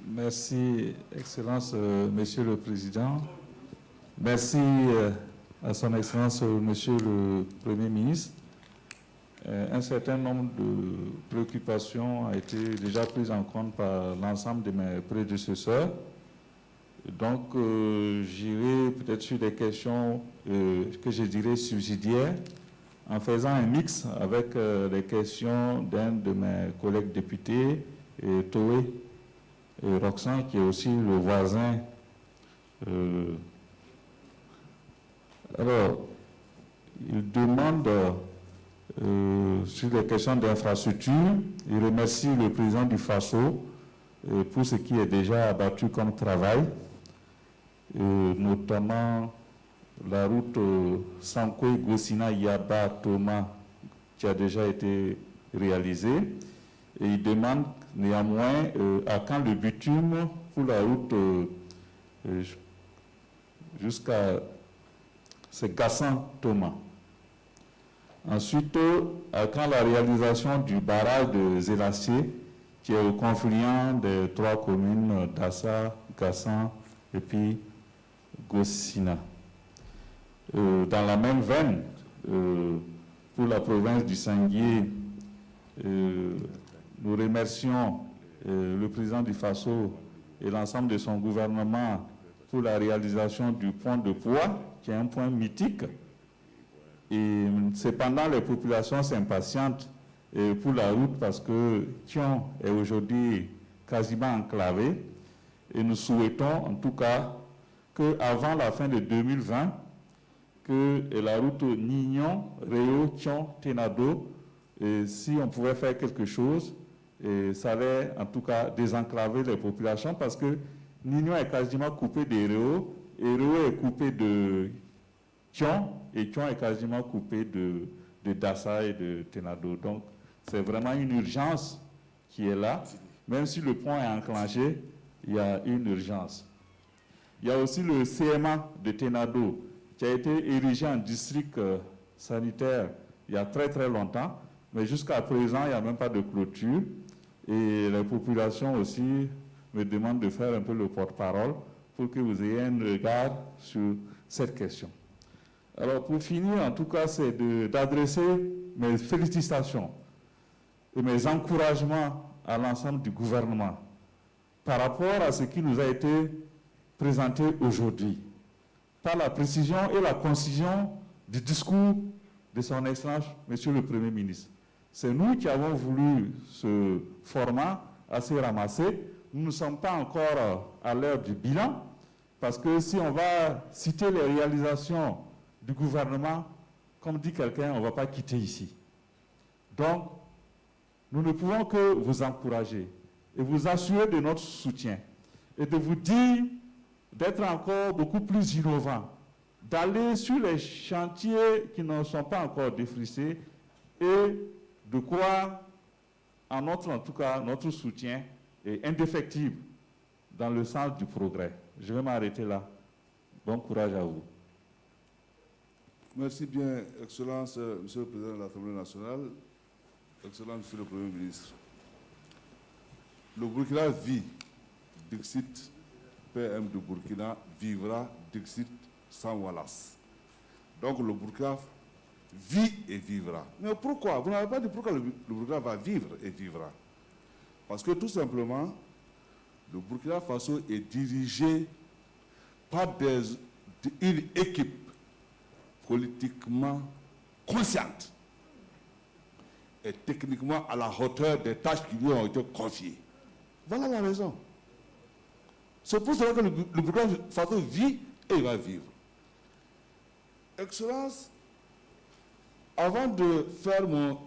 Merci, Excellence, Monsieur le Président. Merci à son Excellence, Monsieur le Premier ministre. Un certain nombre de préoccupations a été déjà prises en compte par l'ensemble de mes prédécesseurs. Donc, j'irai peut-être sur des questions que je dirais subsidiaires, en faisant un mix avec les questions d'un de mes collègues députés, Toé Roxan, qui est aussi le voisin. Alors, il demande, sur les questions d'infrastructure, il remercie le président du FASO pour ce qui est déjà abattu comme travail, notamment la route Sankoé-Gossina-Yaba-Toma qui a déjà été réalisée. Et il demande néanmoins à quand le bitume pour la route jusqu'à Gassan-Toma. Ensuite, à quand la réalisation du barrage de Zélassié, qui est au confluent des trois communes d'Assa, Gassan et puis Gossina. Dans la même veine, pour la province du Sanguier, nous remercions le président du FASO et l'ensemble de son gouvernement pour la réalisation du pont de Poix, qui est un point mythique. Et cependant, les populations s'impatientent pour la route parce que Thion est aujourd'hui quasiment enclavé. Et nous souhaitons en tout cas qu'avant la fin de 2020, que la route Nignon, Réau, Thion, Tenado, si on pouvait faire quelque chose, ça allait en tout cas désenclaver les populations parce que Nignon est quasiment coupé de Réau et Réau est coupé de Thion et Thion est quasiment coupé de Dassa et de Tenado. Donc c'est vraiment une urgence qui est là. Même si le pont est enclenché, il y a une urgence. Il y a aussi le CMA de Tenado qui a été érigé en district sanitaire il y a très très longtemps, mais jusqu'à présent, il n'y a même pas de clôture. Et les populations aussi me demandent de faire un peu le porte-parole pour que vous ayez un regard sur cette question. Alors pour finir, en tout cas, c'est d'adresser mes félicitations et mes encouragements à l'ensemble du gouvernement par rapport à ce qui nous a été présenté aujourd'hui, par la précision et la concision du discours de son Excellence, Monsieur le Premier ministre. C'est nous qui avons voulu ce format assez ramassé. Nous ne sommes pas encore à l'heure du bilan, parce que si on va citer les réalisations du gouvernement, comme dit quelqu'un, on ne va pas quitter ici. Donc, nous ne pouvons que vous encourager et vous assurer de notre soutien et de vous dire d'être encore beaucoup plus innovant, d'aller sur les chantiers qui ne sont pas encore défrichés et de croire en tout cas, notre soutien est indéfectible dans le sens du progrès. Je vais m'arrêter là. Bon courage à vous. Merci bien, Excellence, Monsieur le Président de l'Assemblée nationale, Excellence, Monsieur le Premier ministre. Le Burkina vit, Dixit, PM de Burkina, vivra, Dixit, sans Wallace. Donc le Burkina vit et vivra. Mais pourquoi? Vous n'avez pas dit pourquoi le Burkina va vivre et vivra. Parce que tout simplement, le Burkina Faso est dirigé par une équipe politiquement consciente et techniquement à la hauteur des tâches qui lui ont été confiées. Voilà la raison. C'est pour cela que le Burkina Faso vit et il va vivre. Excellence, avant de faire mon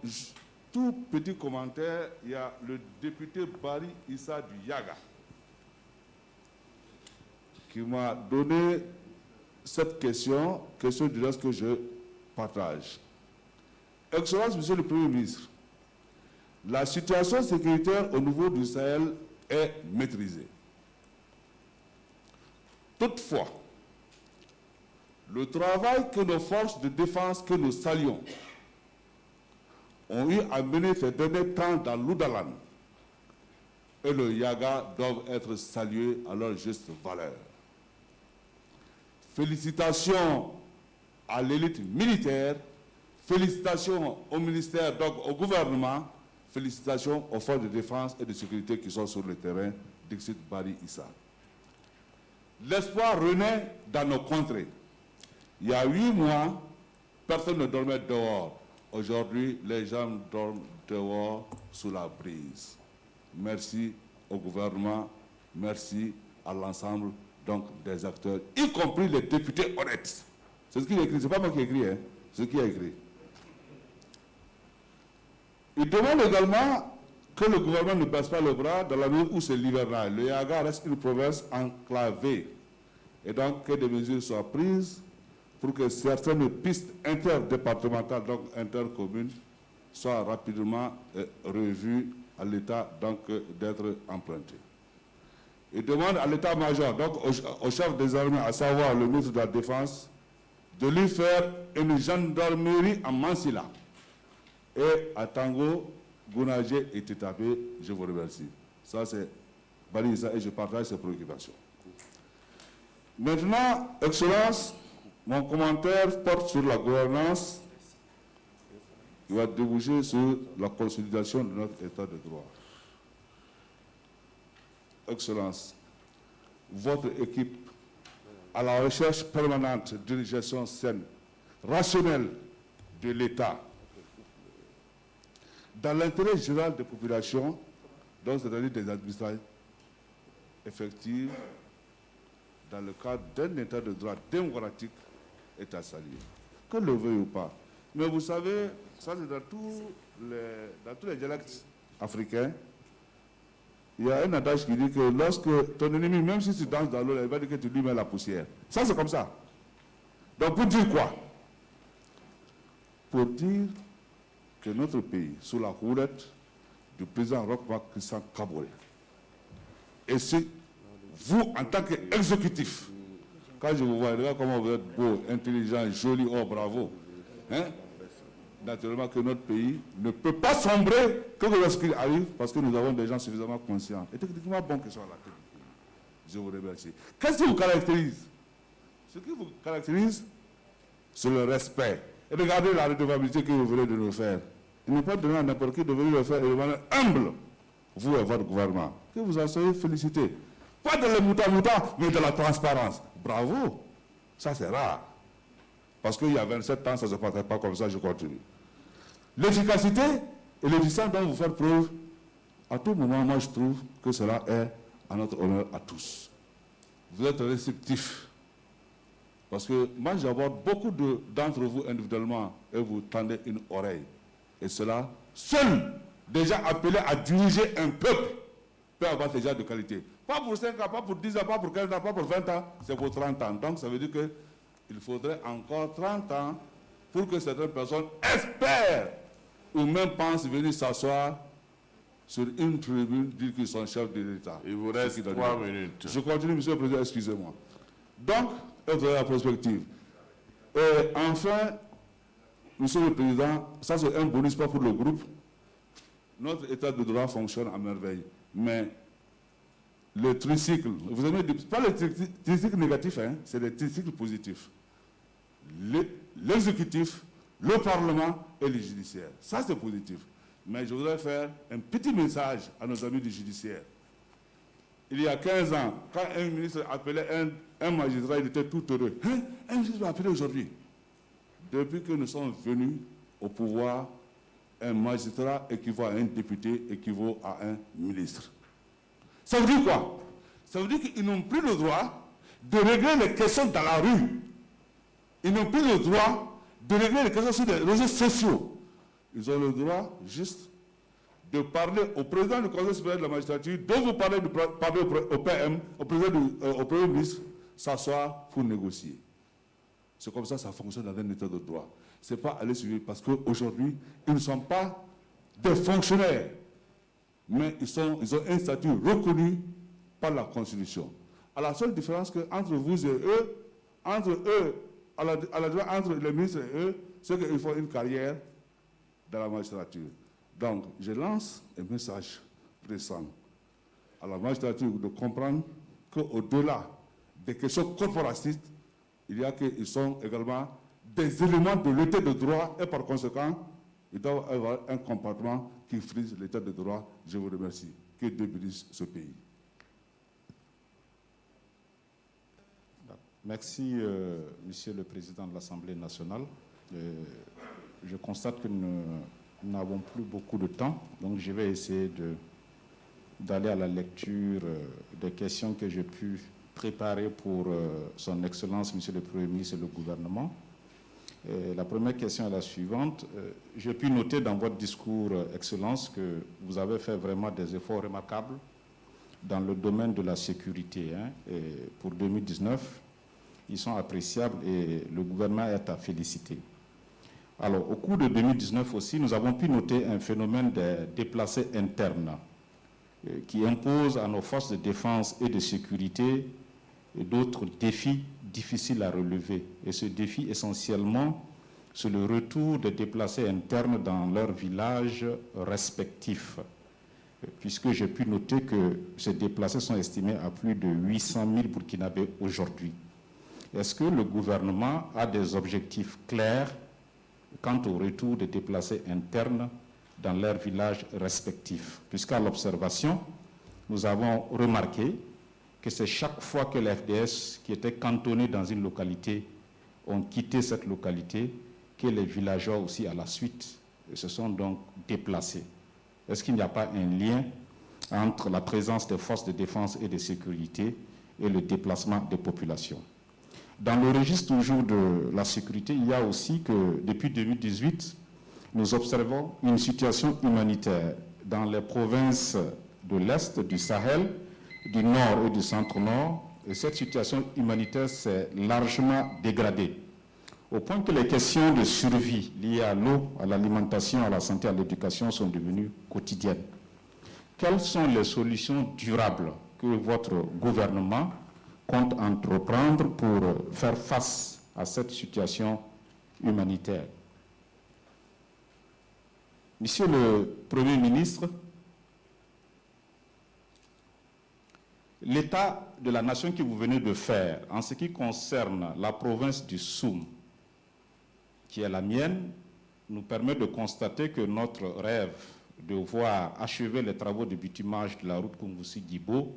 tout petit commentaire, il y a le député Bari Issa du Yaga qui m'a donné cette question du reste que je partage. Excellence, Monsieur le Premier ministre, la situation sécuritaire au niveau du Sahel est maîtrisée. Toutefois, le travail que nos forces de défense, que nous saluons, ont eu à mener ces derniers temps dans l'Oudalan et le Yaga doivent être salués à leur juste valeur. Félicitations à l'élite militaire, félicitations au ministère, donc au gouvernement, félicitations aux forces de défense et de sécurité qui sont sur le terrain, Dixit Bari Issa. L'espoir renaît dans nos contrées. Il y a 8 mois, personne ne dormait dehors. Aujourd'hui, les gens dorment dehors sous la brise. Merci au gouvernement, merci à l'ensemble donc des acteurs, y compris les députés honnêtes. C'est ce qu'il a écrit, c'est pas moi qui ai écrit, hein? C'est ce qu'il a écrit. Il demande également que le gouvernement ne baisse pas le bras dans la mesure où c'est l'hivernage. Le Yaga reste une province enclavée. Et donc que des mesures soient prises pour que certaines pistes interdépartementales, donc intercommunes, soient rapidement revues à l'État donc d'être empruntées. Il demande à l'état-major, donc au chef des armées, à savoir le ministre de la Défense, de lui faire une gendarmerie en Mansilla. Et à Tango, Gounagé et Tétapé, je vous remercie. Ça, c'est Balisa et je partage ses préoccupations. Maintenant, Excellence, mon commentaire porte sur la gouvernance. Il va déboucher sur la consolidation de notre état de droit. Excellence, votre équipe, à la recherche permanente d'une gestion saine, rationnelle de l'État, dans l'intérêt général des populations, donc c'est-à-dire des administrations effectives, dans le cadre d'un état de droit démocratique, est à saluer. Que le veuille ou pas. Mais vous savez, ça c'est dans tous les dialectes africains, il y a un adage qui dit que lorsque ton ennemi, même si tu danses dans l'eau, il va dire que tu lui mets la poussière. Ça, c'est comme ça. Donc, pour dire quoi? Pour dire que notre pays, sous la houlette du président Roch-Marc Christian Kaboré, et c'est vous, en tant qu'exécutif, quand je vous vois, regarde comment vous êtes beau, intelligent, joli, oh bravo, hein? Naturellement que notre pays ne peut pas sombrer que lorsqu'il arrive, parce que nous avons des gens suffisamment conscients et techniquement bons qui sont à la tête du pays. Je vous remercie. Qu'est-ce qui vous caractérise? Ce qui vous caractérise, c'est le respect. Et regardez la redevabilité que vous venez de nous faire. Il n'est pas donné à n'importe qui de venir le faire et de manière humble, vous et votre gouvernement. Que vous en soyez félicités. Pas de le mouta-mouta, mais de la transparence. Bravo. Ça, c'est rare. Parce qu'il y a 27 ans, ça ne se passait pas comme ça, je continue. L'efficacité et l'efficience doivent vous faire preuve. À tout moment, moi, je trouve que cela est à notre honneur à tous. Vous êtes réceptifs. Parce que moi, j'aborde beaucoup d'entre vous individuellement et vous tendez une oreille. Et cela, seul, déjà appelé à diriger un peuple, peut avoir ces genres de qualité. Pas pour 5 ans, pas pour 10 ans, pas pour 15 ans, pas pour 20 ans, c'est pour 30 ans. Donc ça veut dire qu'il faudrait encore 30 ans pour que certaines personnes espèrent ou même pensent venir s'asseoir sur une tribune, dire qu'ils sont chefs de l'État. Il vous reste 3 minutes. Je continue, Monsieur le Président, excusez-moi. Donc, vous avez la perspective. Et enfin, Monsieur le Président, ça c'est un bonus pas pour le groupe. Notre état de droit fonctionne à merveille. Mais le tricycle, vous avez dit, pas le tricycle négatif, hein, c'est le tricycle positif. L'exécutif, le Parlement et le judiciaire. Ça c'est positif. Mais je voudrais faire un petit message à nos amis du judiciaire. Il y a 15 ans, quand un ministre appelait un magistrat, il était tout heureux. Hein? Un ministre m'a appelé aujourd'hui. Depuis que nous sommes venus au pouvoir, un magistrat équivaut à un député, équivaut à un ministre. Ça veut dire quoi? Ça veut dire qu'ils n'ont plus le droit de régler les questions dans la rue. Ils n'ont plus le droit de régler les questions sur les réseaux sociaux. Ils ont le droit juste de parler au président du Conseil supérieur de la magistrature, de vous parler au PM, au Premier ministre, s'asseoir pour négocier. C'est comme ça que ça fonctionne dans un état de droit. Ce n'est pas aller suivre, parce qu'aujourd'hui, ils ne sont pas des fonctionnaires, mais ils ont un statut reconnu par la Constitution. À la seule différence qu'entre vous et eux, entre les ministres et eux, c'est qu'ils font une carrière dans la magistrature. Donc, je lance un message pressant à la magistrature de comprendre qu'au-delà des questions corporatistes, il y a qu'ils sont également des éléments de l'état de droit et par conséquent, ils doivent avoir un comportement qui frise l'état de droit. Je vous remercie. Que Dieu bénisse ce pays. Merci, Monsieur le Président de l'Assemblée nationale. Je constate que nous n'avons plus beaucoup de temps, donc je vais essayer d'aller à la lecture des questions que j'ai pu préparer pour Son Excellence, Monsieur le Premier ministre et le gouvernement. La première question est la suivante. J'ai pu noter dans votre discours, Excellence, que vous avez fait vraiment des efforts remarquables dans le domaine de la sécurité. Et pour 2019, ils sont appréciables et le gouvernement est à féliciter. Alors, au cours de 2019 aussi, nous avons pu noter un phénomène des déplacés internes qui impose à nos forces de défense et de sécurité d'autres défis difficiles à relever. Et ce défi, essentiellement, c'est le retour des déplacés internes dans leurs villages respectifs, puisque j'ai pu noter que ces déplacés sont estimés à plus de 800 000 Burkinabés aujourd'hui. Est-ce que le gouvernement a des objectifs clairs quant au retour des déplacés internes dans leurs villages respectifs? Puisqu'à l'observation, nous avons remarqué que c'est chaque fois que les FDS qui étaient cantonnés dans une localité ont quitté cette localité, que les villageois aussi à la suite se sont donc déplacés. Est-ce qu'il n'y a pas un lien entre la présence des forces de défense et de sécurité et le déplacement des populations? Dans le registre toujours de la sécurité, il y a aussi que depuis 2018, nous observons une situation humanitaire dans les provinces de l'Est, du Sahel, du Nord et du Centre-Nord. Et cette situation humanitaire s'est largement dégradée, au point que les questions de survie liées à l'eau, à l'alimentation, à la santé, à l'éducation sont devenues quotidiennes. Quelles sont les solutions durables que votre gouvernement compte entreprendre pour faire face à cette situation humanitaire? Monsieur le Premier ministre, l'état de la nation que vous venez de faire en ce qui concerne la province du Soum, qui est la mienne, nous permet de constater que notre rêve de voir achever les travaux de bitumage de la route Kungusi-Gibo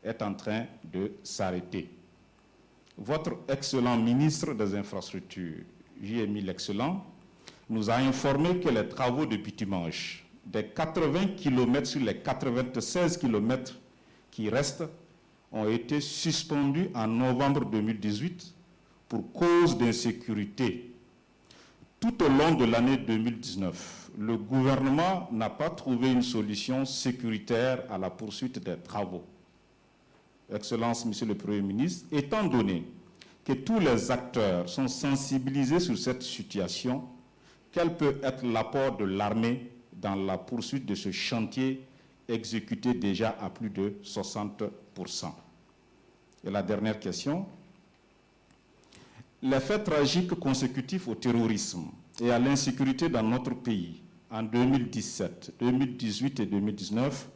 est en train de s'arrêter. Votre excellent ministre des Infrastructures, J.M. l'excellent, nous a informé que les travaux de bitumage des 80 km sur les 96 km qui restent ont été suspendus en novembre 2018 pour cause d'insécurité. Tout au long de l'année 2019, le gouvernement n'a pas trouvé une solution sécuritaire à la poursuite des travaux. Excellence, Monsieur le Premier ministre, étant donné que tous les acteurs sont sensibilisés sur cette situation, quel peut être l'apport de l'armée dans la poursuite de ce chantier exécuté déjà à plus de 60%? Et la dernière question, les faits tragiques consécutifs au terrorisme et à l'insécurité dans notre pays en 2017, 2018 et 2019,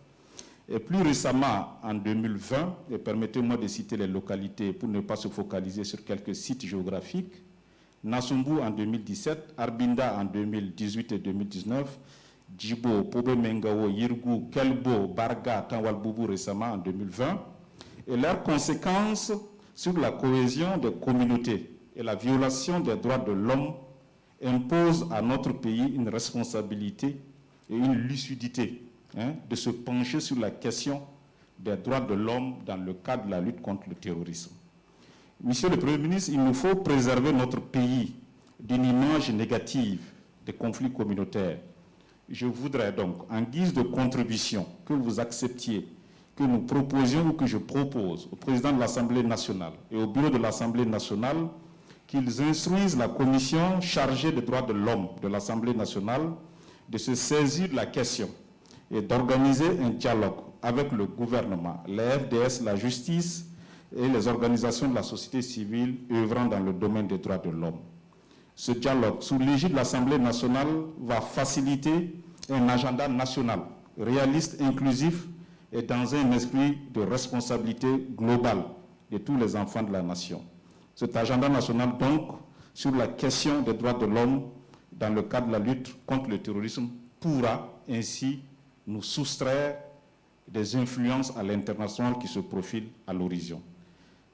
et plus récemment en 2020, et permettez-moi de citer les localités pour ne pas se focaliser sur quelques sites géographiques, Nassumbu en 2017, Arbinda en 2018 et 2019, Djibo, Pobe Mengawo, Yirgu, Kelbo, Barga, Tanwalboubou récemment en 2020, et leurs conséquences sur la cohésion des communautés et la violation des droits de l'homme imposent à notre pays une responsabilité et une lucidité de se pencher sur la question des droits de l'homme dans le cadre de la lutte contre le terrorisme. Monsieur le Premier ministre, il nous faut préserver notre pays d'une image négative des conflits communautaires. Je voudrais donc, en guise de contribution, que vous acceptiez, que nous proposions ou que je propose au président de l'Assemblée nationale et au bureau de l'Assemblée nationale qu'ils instruisent la commission chargée des droits de l'homme de l'Assemblée nationale de se saisir de la question et d'organiser un dialogue avec le gouvernement, les FDS, la justice et les organisations de la société civile œuvrant dans le domaine des droits de l'homme. Ce dialogue, sous l'égide de l'Assemblée nationale, va faciliter un agenda national, réaliste, inclusif et dans un esprit de responsabilité globale de tous les enfants de la nation. Cet agenda national, donc, sur la question des droits de l'homme dans le cadre de la lutte contre le terrorisme, pourra ainsi nous soustraire des influences à l'international qui se profilent à l'horizon.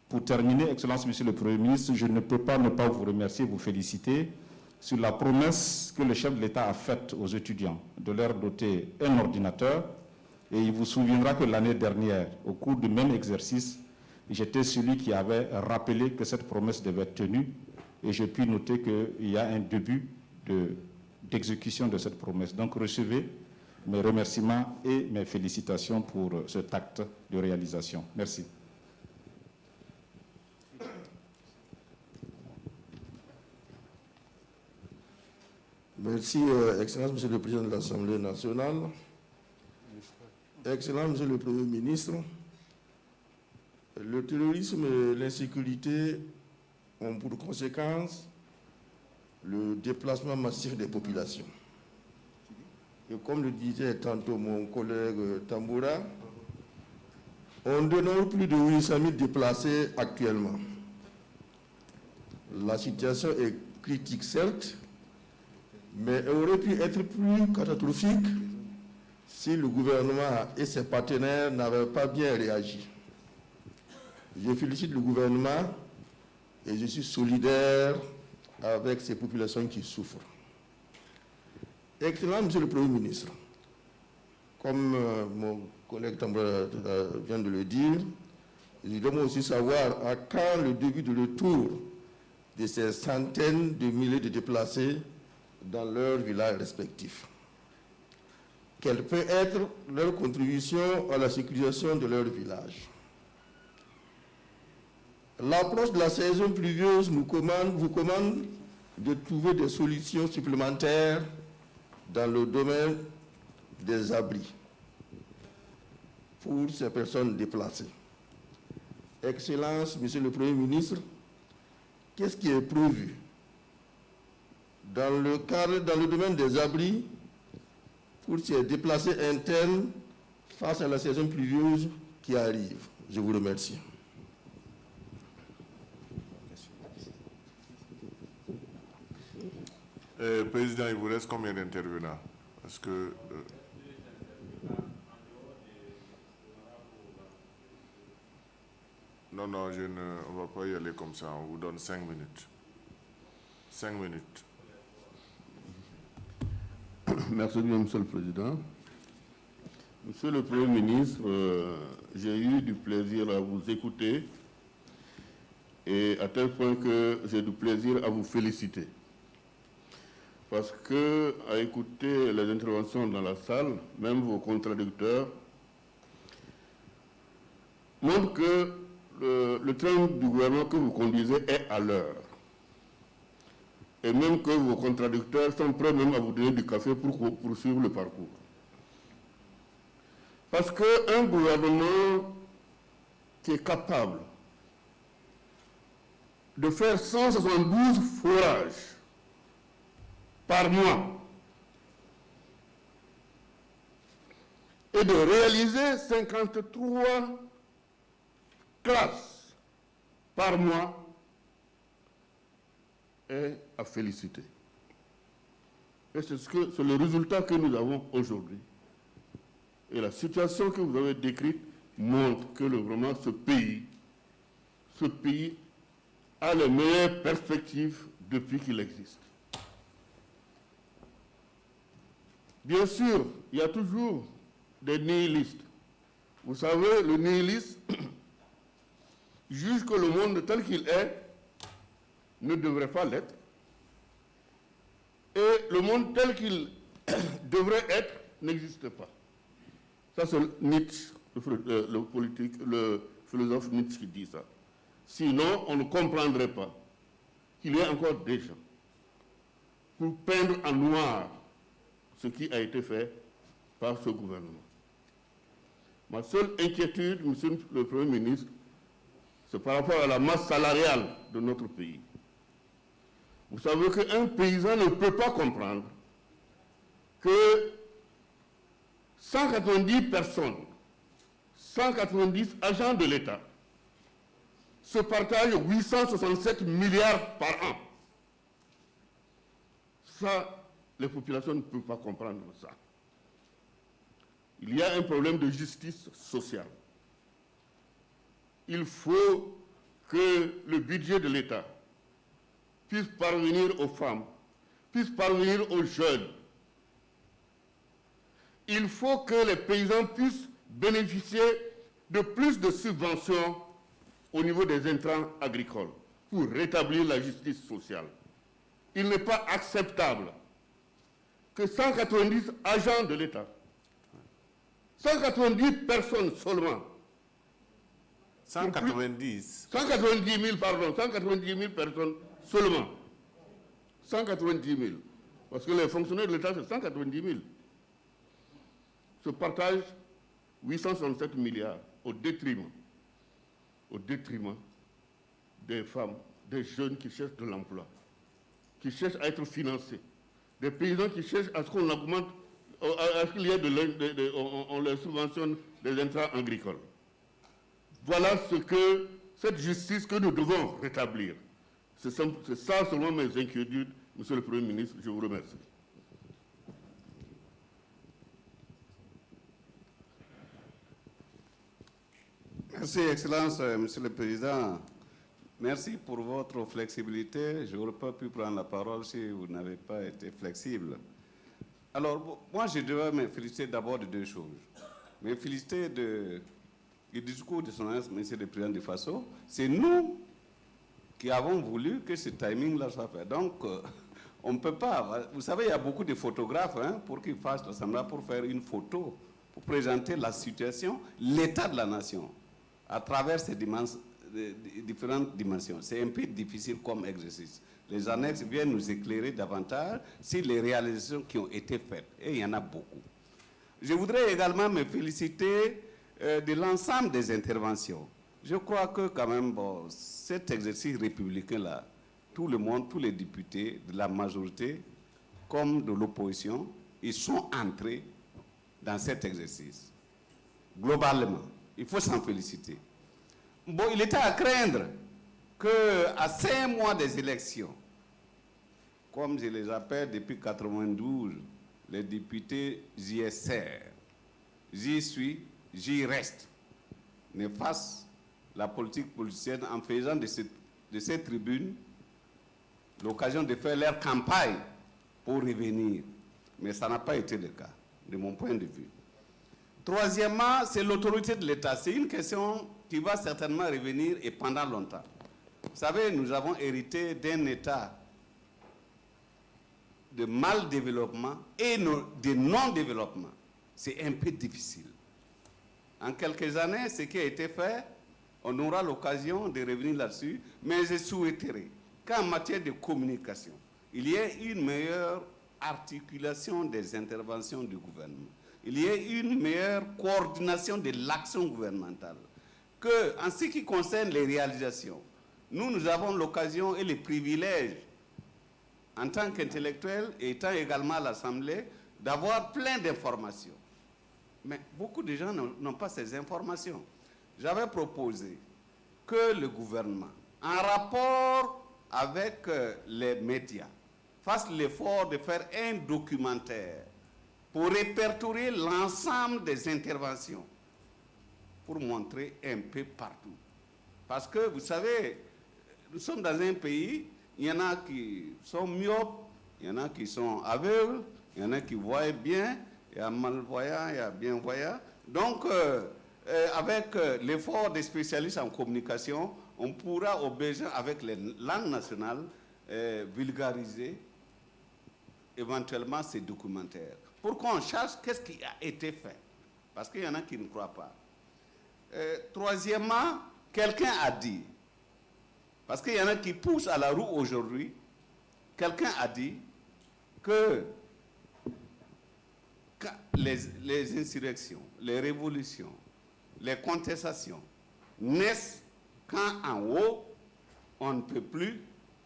Pour terminer, Excellence, Monsieur le Premier ministre, je ne peux pas ne pas vous remercier, vous féliciter sur la promesse que le chef de l'État a faite aux étudiants de leur doter un ordinateur. Et il vous souviendra que l'année dernière, au cours du même exercice, j'étais celui qui avait rappelé que cette promesse devait être tenue. Et j'ai pu noter qu'il y a un début d'exécution de cette promesse. Donc recevez mes remerciements et mes félicitations pour cet acte de réalisation. Merci. Merci, Excellence, Monsieur le Président de l'Assemblée nationale. Excellent, Monsieur le Premier ministre. Le terrorisme et l'insécurité ont pour conséquence le déplacement massif des populations. Et comme le disait tantôt mon collègue Tamboura, on dénombre plus de 800 000 déplacés actuellement. La situation est critique, certes, mais elle aurait pu être plus catastrophique si le gouvernement et ses partenaires n'avaient pas bien réagi. Je félicite le gouvernement et je suis solidaire avec ces populations qui souffrent. Excellent, Monsieur le Premier ministre, comme mon collègue Tamboura vient de le dire, je voudrais aussi savoir à quand le début de retour de ces centaines de milliers de déplacés dans leurs villages respectifs. Quelle peut être leur contribution à la sécurisation de leur village? L'approche de la saison pluvieuse vous commande de trouver des solutions supplémentaires dans le domaine des abris pour ces personnes déplacées. Excellence, Monsieur le Premier ministre, qu'est-ce qui est prévu dans le domaine des abris pour ces déplacés internes face à la saison pluvieuse qui arrive? Je vous remercie. Président, il vous reste combien d'intervenants? Parce que... Non, on ne va pas y aller comme ça. On vous donne 5 minutes. 5 minutes. Merci bien, Monsieur le Président. Monsieur le Premier ministre, j'ai eu du plaisir à vous écouter et à tel point que j'ai du plaisir à vous féliciter. Parce que, à écouter les interventions dans la salle, même vos contradicteurs, montre que le train du gouvernement que vous conduisez est à l'heure. Et même que vos contradicteurs sont prêts même à vous donner du café pour poursuivre le parcours. Parce qu'un gouvernement qui est capable de faire 172 forages par mois et de réaliser 53 classes par mois est à féliciter. Et c'est le résultat que nous avons aujourd'hui. Et la situation que vous avez décrite montre que vraiment ce pays a les meilleures perspectives depuis qu'il existe. Bien sûr, il y a toujours des nihilistes. Vous savez, le nihiliste juge que le monde tel qu'il est ne devrait pas l'être. Et le monde tel qu'il devrait être n'existe pas. Ça, c'est Nietzsche, le philosophe Nietzsche qui dit ça. Sinon, on ne comprendrait pas qu'il y a encore des gens pour peindre en noir ce qui a été fait par ce gouvernement. Ma seule inquiétude, monsieur le Premier ministre, c'est par rapport à la masse salariale de notre pays. Vous savez qu'un paysan ne peut pas comprendre que 190 personnes, 190 agents de l'État se partagent 867 milliards par an. Ça, les populations ne peuvent pas comprendre ça. Il y a un problème de justice sociale. Il faut que le budget de l'État puisse parvenir aux femmes, puisse parvenir aux jeunes. Il faut que les paysans puissent bénéficier de plus de subventions au niveau des intrants agricoles pour rétablir la justice sociale. Il n'est pas acceptable que 190 agents de l'État, 190 personnes seulement, 190 000 personnes seulement, 190 000, parce que les fonctionnaires de l'État, c'est 190 000, se partagent 867 milliards au détriment des femmes, des jeunes qui cherchent de l'emploi, qui cherchent à être financés, des paysans qui cherchent à ce qu'on augmente, à ce qu'il y ait on leur subventionne des intrants agricoles. Voilà cette justice que nous devons rétablir. C'est ça seulement mes inquiétudes, monsieur le Premier ministre. Je vous remercie. Merci, Excellence, Monsieur le Président. Merci pour votre flexibilité. Je n'aurais pas pu prendre la parole si vous n'avez pas été flexible. Alors, moi, je devrais me féliciter d'abord de deux choses. Me féliciter du discours de son Excellence, Monsieur le Président du Faso. C'est nous qui avons voulu que ce timing-là soit fait. Donc, on ne peut pas. Vous savez, il y a beaucoup de photographes pour qu'ils fassent l'Assemblée pour faire une photo, pour présenter la situation, l'état de la nation, à travers ces différentes dimensions. C'est un peu difficile comme exercice. Les annexes viennent nous éclairer davantage sur les réalisations qui ont été faites. Et il y en a beaucoup. Je voudrais également me féliciter de l'ensemble des interventions. Je crois que quand même, cet exercice républicain-là, tout le monde, tous les députés de la majorité comme de l'opposition, ils sont entrés dans cet exercice. Globalement, il faut s'en féliciter. Bon, il était à craindre qu'à 5 mois des élections, comme je les appelle depuis 1992, les députés JSR, j'y suis, j'y reste, ne fassent la politique politicienne en faisant de cette tribune l'occasion de faire leur campagne pour revenir. Mais ça n'a pas été le cas, de mon point de vue. Troisièmement, c'est l'autorité de l'État. C'est une question qui va certainement revenir et pendant longtemps. Vous savez, nous avons hérité d'un État de mal-développement et de non-développement. C'est un peu difficile. En quelques années, ce qui a été fait, on aura l'occasion de revenir là-dessus, mais je souhaiterais qu'en matière de communication, il y ait une meilleure articulation des interventions du gouvernement. Il y ait une meilleure coordination de l'action gouvernementale. Que, en ce qui concerne les réalisations, nous avons l'occasion et le privilège, en tant qu'intellectuels et étant également à l'Assemblée, d'avoir plein d'informations. Mais beaucoup de gens n'ont pas ces informations. J'avais proposé que le gouvernement, en rapport avec les médias, fasse l'effort de faire un documentaire pour répertorier l'ensemble des interventions, pour montrer un peu partout. Parce que, vous savez, nous sommes dans un pays, il y en a qui sont myopes, il y en a qui sont aveugles, il y en a qui voient bien, il y a malvoyants, il y a bienvoyants. Donc, avec l'effort des spécialistes en communication, on pourra, au besoin, avec les langues nationales, vulgariser éventuellement ces documentaires. Pour qu'on sache qu'est-ce qui a été fait. Parce qu'il y en a qui ne croient pas. Troisièmement, quelqu'un a dit, parce qu'il y en a qui poussent à la roue aujourd'hui, quelqu'un a dit que les insurrections, les révolutions, les contestations naissent quand en haut, on ne peut plus,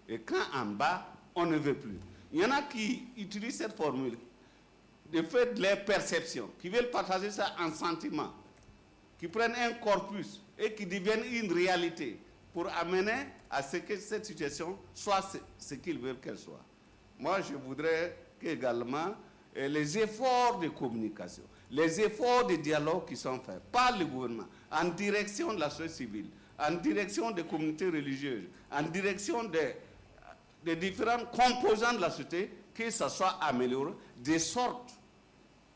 et quand en bas, on ne veut plus. Il y en a qui utilisent cette formule, de fait de leur perception, qui veulent partager ça en sentiment, qui prennent un corpus et qui deviennent une réalité pour amener à ce que cette situation soit ce qu'ils veulent qu'elle soit. Moi, je voudrais qu'également les efforts de communication, les efforts de dialogue qui sont faits par le gouvernement, en direction de la société civile, en direction des communautés religieuses, en direction des différents composants de la société, que ça soit amélioré, de sorte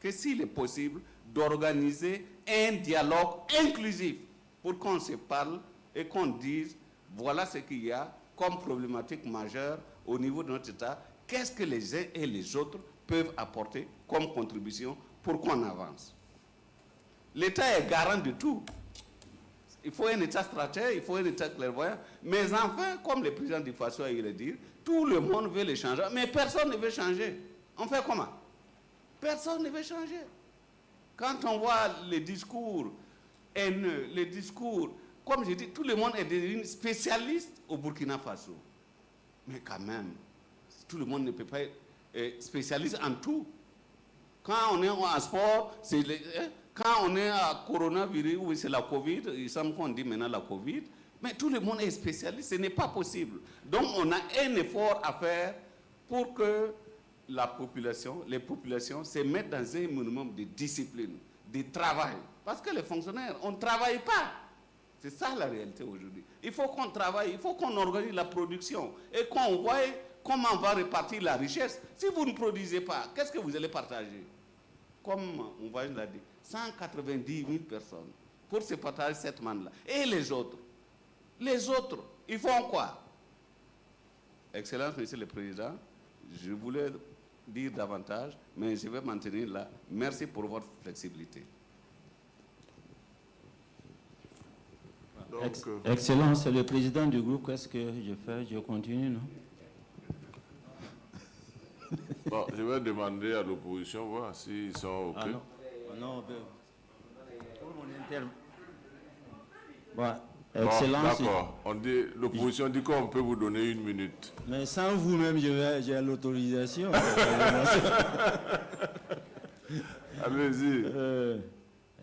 que s'il est possible, d'organiser un dialogue inclusif pour qu'on se parle et qu'on dise, voilà ce qu'il y a comme problématique majeure au niveau de notre État, qu'est-ce que les uns et les autres peuvent apporter comme contribution pour qu'on avance. L'État est garant de tout. Il faut un État stratège, il faut un État clairvoyant, mais enfin, comme le président du FASO a eu le dire, tout le monde veut les changer, mais personne ne veut changer. On fait comment? Personne ne veut changer. Quand on voit les discours haineux, les discours, comme je dis, tout le monde est devenu spécialiste au Burkina Faso. Mais quand même, tout le monde ne peut pas être spécialiste en tout. Quand on est en sport, quand on est à coronavirus, oui, c'est la Covid, il semble qu'on dit maintenant la Covid, mais tout le monde est spécialiste, ce n'est pas possible. Donc on a un effort à faire pour que la population, les populations se mettent dans un minimum de discipline, de travail. Parce que les fonctionnaires, on ne travaille pas. C'est ça la réalité aujourd'hui. Il faut qu'on travaille, il faut qu'on organise la production et qu'on voie comment on va répartir la richesse. Si vous ne produisez pas, qu'est-ce que vous allez partager? Comme on va l'a dit, 190 000 personnes pour se partager cette manne-là. Et les autres, ils font quoi? Excellence, Monsieur le Président, je voulais dire davantage, mais je vais m'en tenir là. Merci pour votre flexibilité. Excellence, le président du groupe, qu'est-ce que je fais? Je continue, non? Bon, je vais demander à l'opposition, voir s'ils sont OK. Ah non, non, pour mon bon, Excellence. Bon, d'accord. L'opposition dit qu'on peut vous donner 1 minute. Mais sans vous-même, j'ai l'autorisation. Allez-y.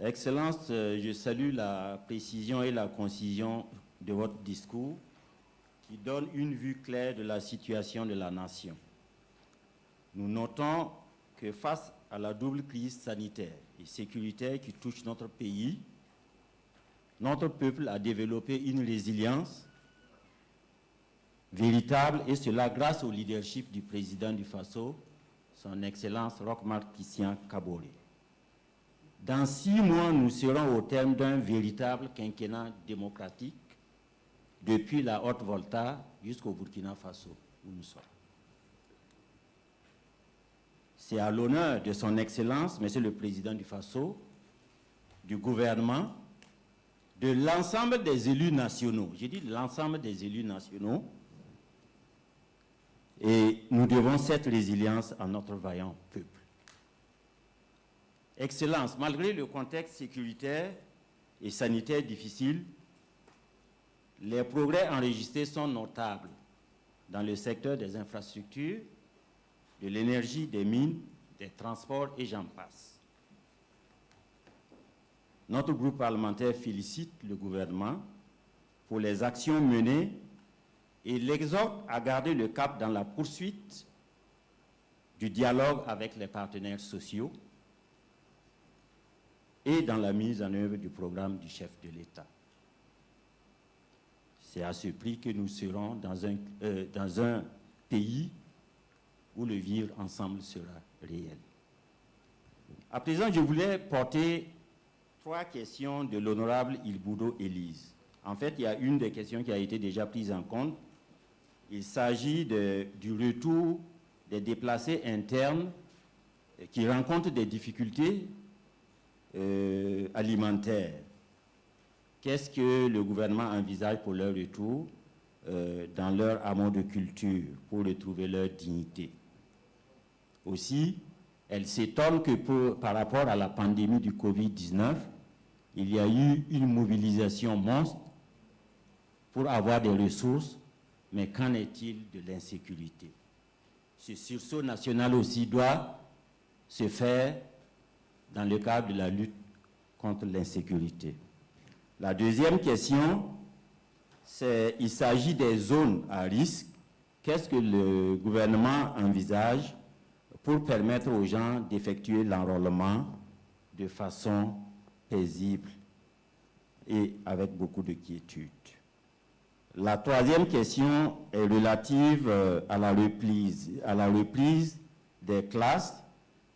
Excellence, je salue la précision et la concision de votre discours qui donne une vue claire de la situation de la nation. Nous notons que face à la double crise sanitaire et sécuritaire qui touche notre pays, notre peuple a développé une résilience véritable, et cela grâce au leadership du président du FASO, son Excellence Roch-Marc Christian Kaboré. Dans 6 mois, nous serons au terme d'un véritable quinquennat démocratique depuis la Haute-Volta jusqu'au Burkina Faso, où nous sommes. C'est à l'honneur de son Excellence, Monsieur le Président du Faso, du gouvernement, de l'ensemble des élus nationaux. J'ai dit l'ensemble des élus nationaux. Et nous devons cette résilience à notre vaillant peuple. Excellence, malgré le contexte sécuritaire et sanitaire difficile, les progrès enregistrés sont notables dans le secteur des infrastructures, de l'énergie, des mines, des transports et j'en passe. Notre groupe parlementaire félicite le gouvernement pour les actions menées et l'exhorte à garder le cap dans la poursuite du dialogue avec les partenaires sociaux et dans la mise en œuvre du programme du chef de l'État. C'est à ce prix que nous serons dans un pays où le vivre ensemble sera réel. À présent, je voulais porter 3 questions de l'honorable Ilboudo Élise. En fait, il y a une des questions qui a été déjà prise en compte. Il s'agit du retour des déplacés internes qui rencontrent des difficultés alimentaires. Qu'est-ce que le gouvernement envisage pour leur retour dans leur hameau de culture pour retrouver leur dignité? Aussi, elle s'étonne que par rapport à la pandémie du Covid-19, il y a eu une mobilisation monstre pour avoir des ressources, mais qu'en est-il de l'insécurité? Ce sursaut national aussi doit se faire dans le cadre de la lutte contre l'insécurité. La deuxième question, il s'agit des zones à risque. Qu'est-ce que le gouvernement envisage pour permettre aux gens d'effectuer l'enrôlement de façon paisible et avec beaucoup de quiétude? La troisième question est relative à la reprise des classes.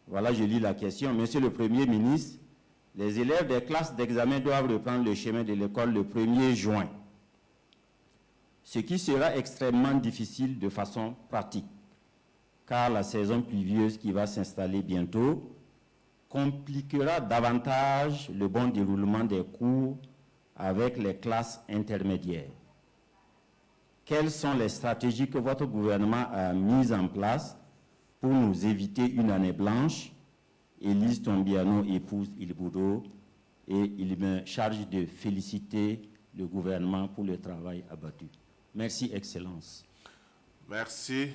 Voilà, je lis la question. Monsieur le Premier ministre, les élèves des classes d'examen doivent reprendre le chemin de l'école le 1er juin, ce qui sera extrêmement difficile de façon pratique, car la saison pluvieuse qui va s'installer bientôt compliquera davantage le bon déroulement des cours avec les classes intermédiaires. Quelles sont les stratégies que votre gouvernement a mises en place pour nous éviter une année blanche? Élise Tombiano épouse Ilboudo et il me charge de féliciter le gouvernement pour le travail abattu. Merci, Excellence. Merci.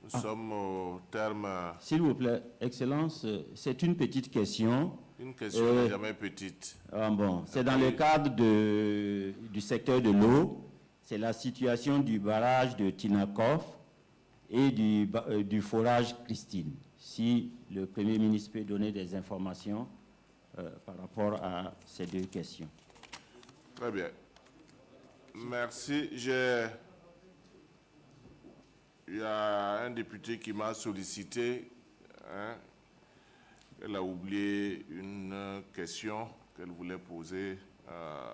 Nous sommes au terme. S'il vous plaît, Excellence, c'est une petite question. Une question n'est jamais petite. Bon, c'est dans le cadre du secteur de l'eau. C'est la situation du barrage de Tinakov et du forage Christine. Si le Premier ministre peut donner des informations par rapport à ces 2 questions. Très bien. Merci. Il y a un député qui m'a sollicité. Elle a oublié une question qu'elle voulait poser à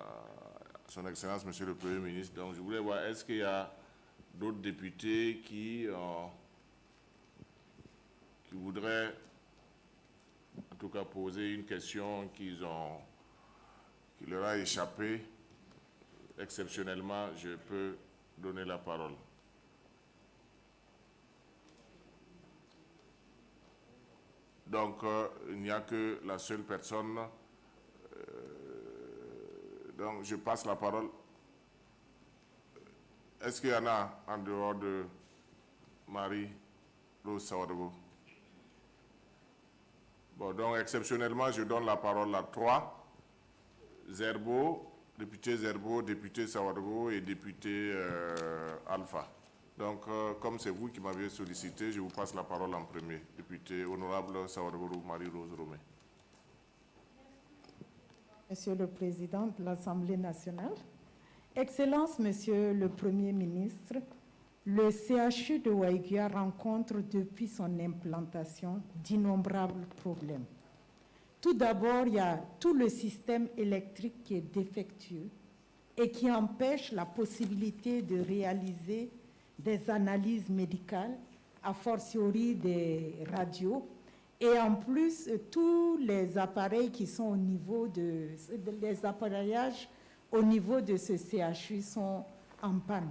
Son Excellence, Monsieur le Premier ministre. Donc, je voulais voir, est-ce qu'il y a d'autres députés qui voudraient, en tout cas, poser une question qui leur a échappé. Exceptionnellement, je peux donner la parole. Donc, il n'y a que la seule personne. Donc, je passe la parole. Est-ce qu'il y en a en dehors de Marie-Rose Sawadego? Bon, donc, exceptionnellement, je donne la parole à 3. Zerbo, député Zerbo, député Sawadego et député Alpha. Donc, comme c'est vous qui m'avez sollicité, je vous passe la parole en premier. Député honorable Sawadego Marie-Rose Romé. Monsieur le Président de l'Assemblée nationale, Excellence, Monsieur le Premier ministre, le CHU de Waiguia rencontre depuis son implantation d'innombrables problèmes. Tout d'abord, il y a tout le système électrique qui est défectueux et qui empêche la possibilité de réaliser des analyses médicales, a fortiori des radios, Et en plus, tous les appareils qui sont au niveau les appareillages au niveau de ce CHU sont en panne.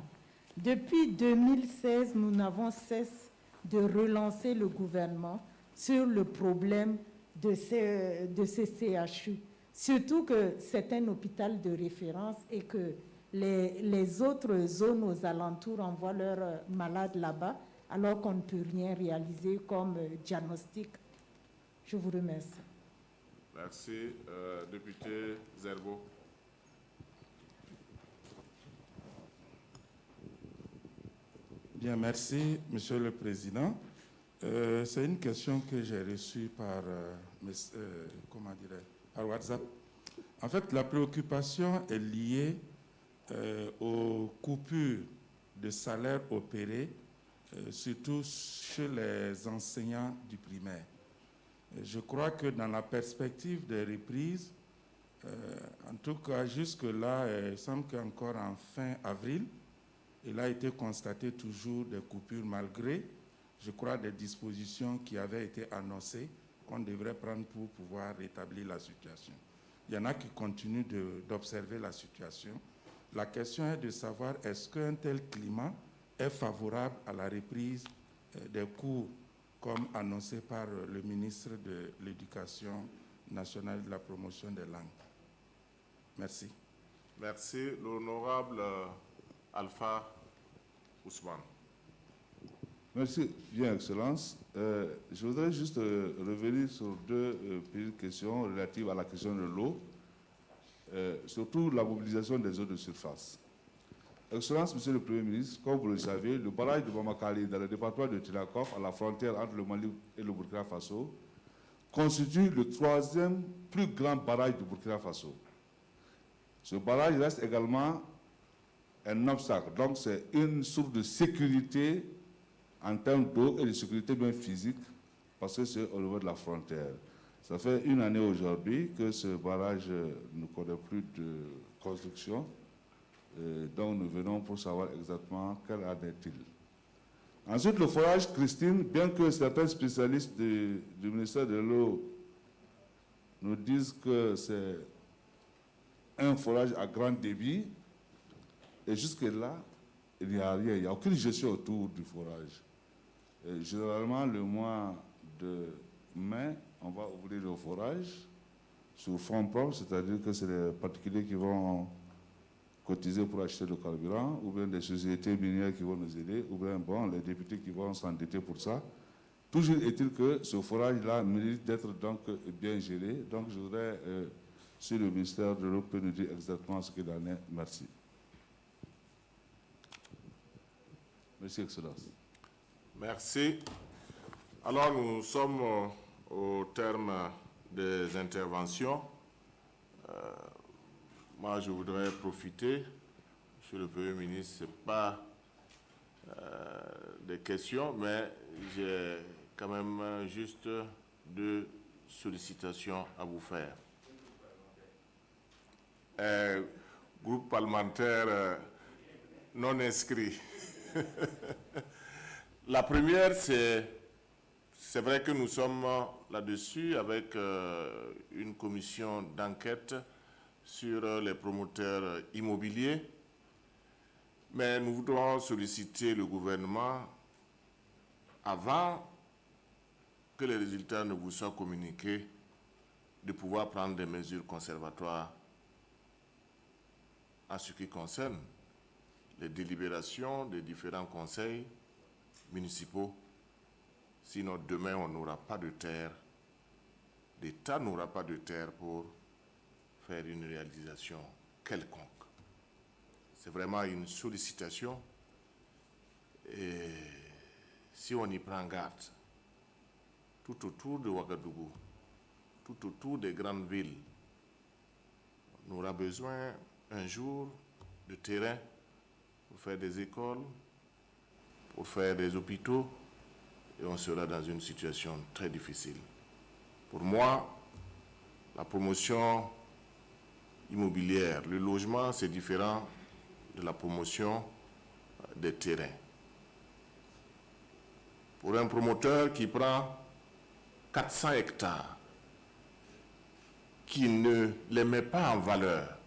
Depuis 2016, nous n'avons cessé de relancer le gouvernement sur le problème de ce CHU. Surtout que c'est un hôpital de référence et que les autres zones aux alentours envoient leurs malades là-bas, alors qu'on ne peut rien réaliser comme diagnostic. Je vous remercie. Merci. Député Zerbo. Bien, merci, Monsieur le Président. C'est une question que j'ai reçue par, par WhatsApp. En fait, la préoccupation est liée aux coupures de salaire opérées, surtout chez les enseignants du primaire. Je crois que dans la perspective des reprises, en tout cas jusque-là, il semble qu'encore en fin avril, il a été constaté toujours des coupures malgré, je crois, des dispositions qui avaient été annoncées qu'on devrait prendre pour pouvoir rétablir la situation. Il y en a qui continuent d'observer la situation. La question est de savoir est-ce qu'un tel climat est favorable à la reprise des cours comme annoncé par le ministre de l'Éducation nationale et de la promotion des langues. Merci. Merci. L'honorable Alpha Ousmane. Merci, bien, Excellence. Je voudrais juste revenir sur deux petites questions relatives à la question de l'eau, surtout la mobilisation des eaux de surface. Excellence, Monsieur le Premier ministre, comme vous le savez, le barrage de Bamakali dans le département de Tinakof, à la frontière entre le Mali et le Burkina Faso, constitue le troisième plus grand barrage du Burkina Faso. Ce barrage reste également un obstacle, donc c'est une source de sécurité en termes d'eau et de sécurité bien physique, parce que c'est au niveau de la frontière. Ça fait une année aujourd'hui que ce barrage ne connaît plus de construction, donc nous venons pour savoir exactement quel en est-il. Ensuite, le forage Christine, bien que certains spécialistes du ministère de l'eau nous disent que c'est un forage à grand débit, et jusque-là, il n'y a rien, il n'y a aucune gestion autour du forage. Et généralement, le mois de mai, on va ouvrir le forage sur fonds propres, c'est-à-dire que c'est les particuliers qui vont cotiser pour acheter le carburant, ou bien des sociétés minières qui vont nous aider, ou bien bon, les députés qui vont s'endetter pour ça. Toujours est-il que ce forage-là mérite d'être donc bien géré. Donc je voudrais, si le ministère de l'eau peut nous dire exactement ce qu'il en est. Merci. Merci, Excellence. Merci. Alors, nous sommes au terme des interventions. Moi, je voudrais profiter, Monsieur le Premier ministre, ce n'est pas des questions, mais j'ai quand même juste deux sollicitations à vous faire. Groupe parlementaire non inscrit. La première, c'est vrai que nous sommes là-dessus avec une commission d'enquête sur les promoteurs immobiliers, mais nous voudrons solliciter le gouvernement avant que les résultats ne vous soient communiqués de pouvoir prendre des mesures conservatoires en ce qui concerne les délibérations des différents conseils municipaux. Sinon, demain, on n'aura pas de terre. L'État n'aura pas de terre pour faire une réalisation quelconque. C'est vraiment une sollicitation. Et si on y prend garde, tout autour de Ouagadougou, tout autour des grandes villes, on aura besoin un jour de terrain pour faire des écoles, pour faire des hôpitaux, et on sera dans une situation très difficile. Pour moi, la promotion immobilière, le logement, c'est différent de la promotion des terrains. Pour un promoteur qui prend 400 hectares, qui ne les met pas en valeur,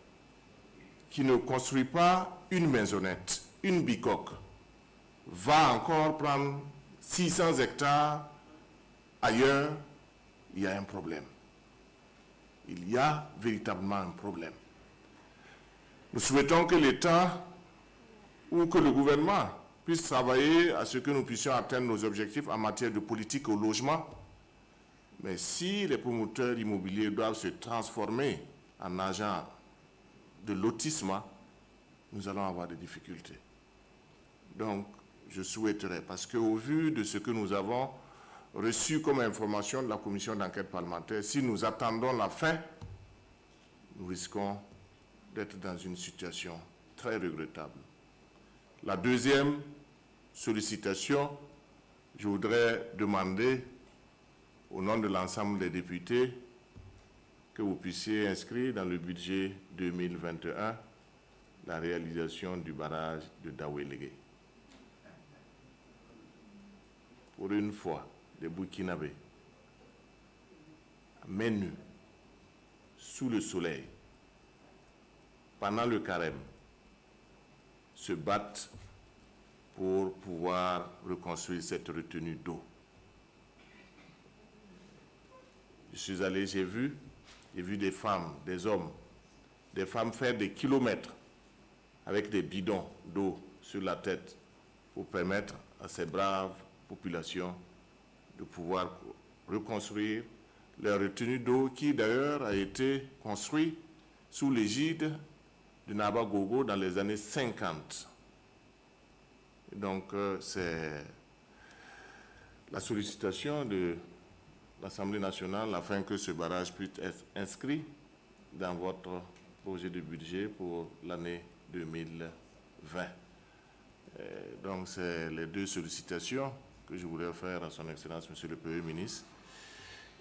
qui ne construit pas une maisonnette, une bicoque, va encore prendre 600 hectares ailleurs, il y a un problème. Il y a véritablement un problème. Nous souhaitons que l'État ou que le gouvernement puisse travailler à ce que nous puissions atteindre nos objectifs en matière de politique au logement. Mais si les promoteurs immobiliers doivent se transformer en agents de lotissement, nous allons avoir des difficultés. Donc, je souhaiterais, parce qu'au vu de ce que nous avons reçu comme information de la commission d'enquête parlementaire, si nous attendons la fin, nous risquons d'être dans une situation très regrettable. La deuxième sollicitation, je voudrais demander au nom de l'ensemble des députés que vous puissiez inscrire dans le budget 2021 la réalisation du barrage de Daouélégué. Pour une fois, les Burkinabés, à main nue, sous le soleil, pendant le carême, se battent pour pouvoir reconstruire cette retenue d'eau. Je suis allé, j'ai vu des femmes, des hommes, des femmes faire des kilomètres avec des bidons d'eau sur la tête pour permettre à ces braves populations de pouvoir reconstruire leur retenue d'eau qui d'ailleurs a été construite sous l'égide de Nabagogo dans les années 50. Et donc c'est la sollicitation de l'Assemblée nationale afin que ce barrage puisse être inscrit dans votre projet de budget pour l'année 2020. Donc c'est les deux sollicitations que je voulais faire à son Excellence, Monsieur le Premier ministre.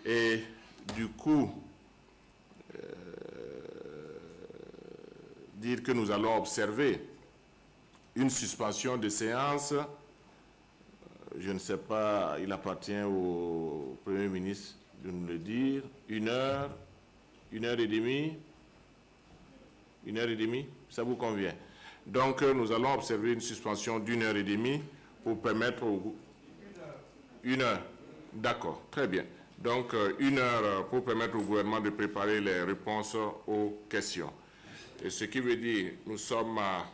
Et du coup, dire que nous allons observer une suspension de séance, je ne sais pas, il appartient au Premier ministre de nous le dire, 1 heure, 1 heure et demie, 1 heure et demie, ça vous convient. Donc nous allons observer une suspension d'1 heure et demie pour permettre au... 1 heure, d'accord, très bien. Donc 1 heure pour permettre au gouvernement de préparer les réponses aux questions. Et ce qui veut dire, nous sommes à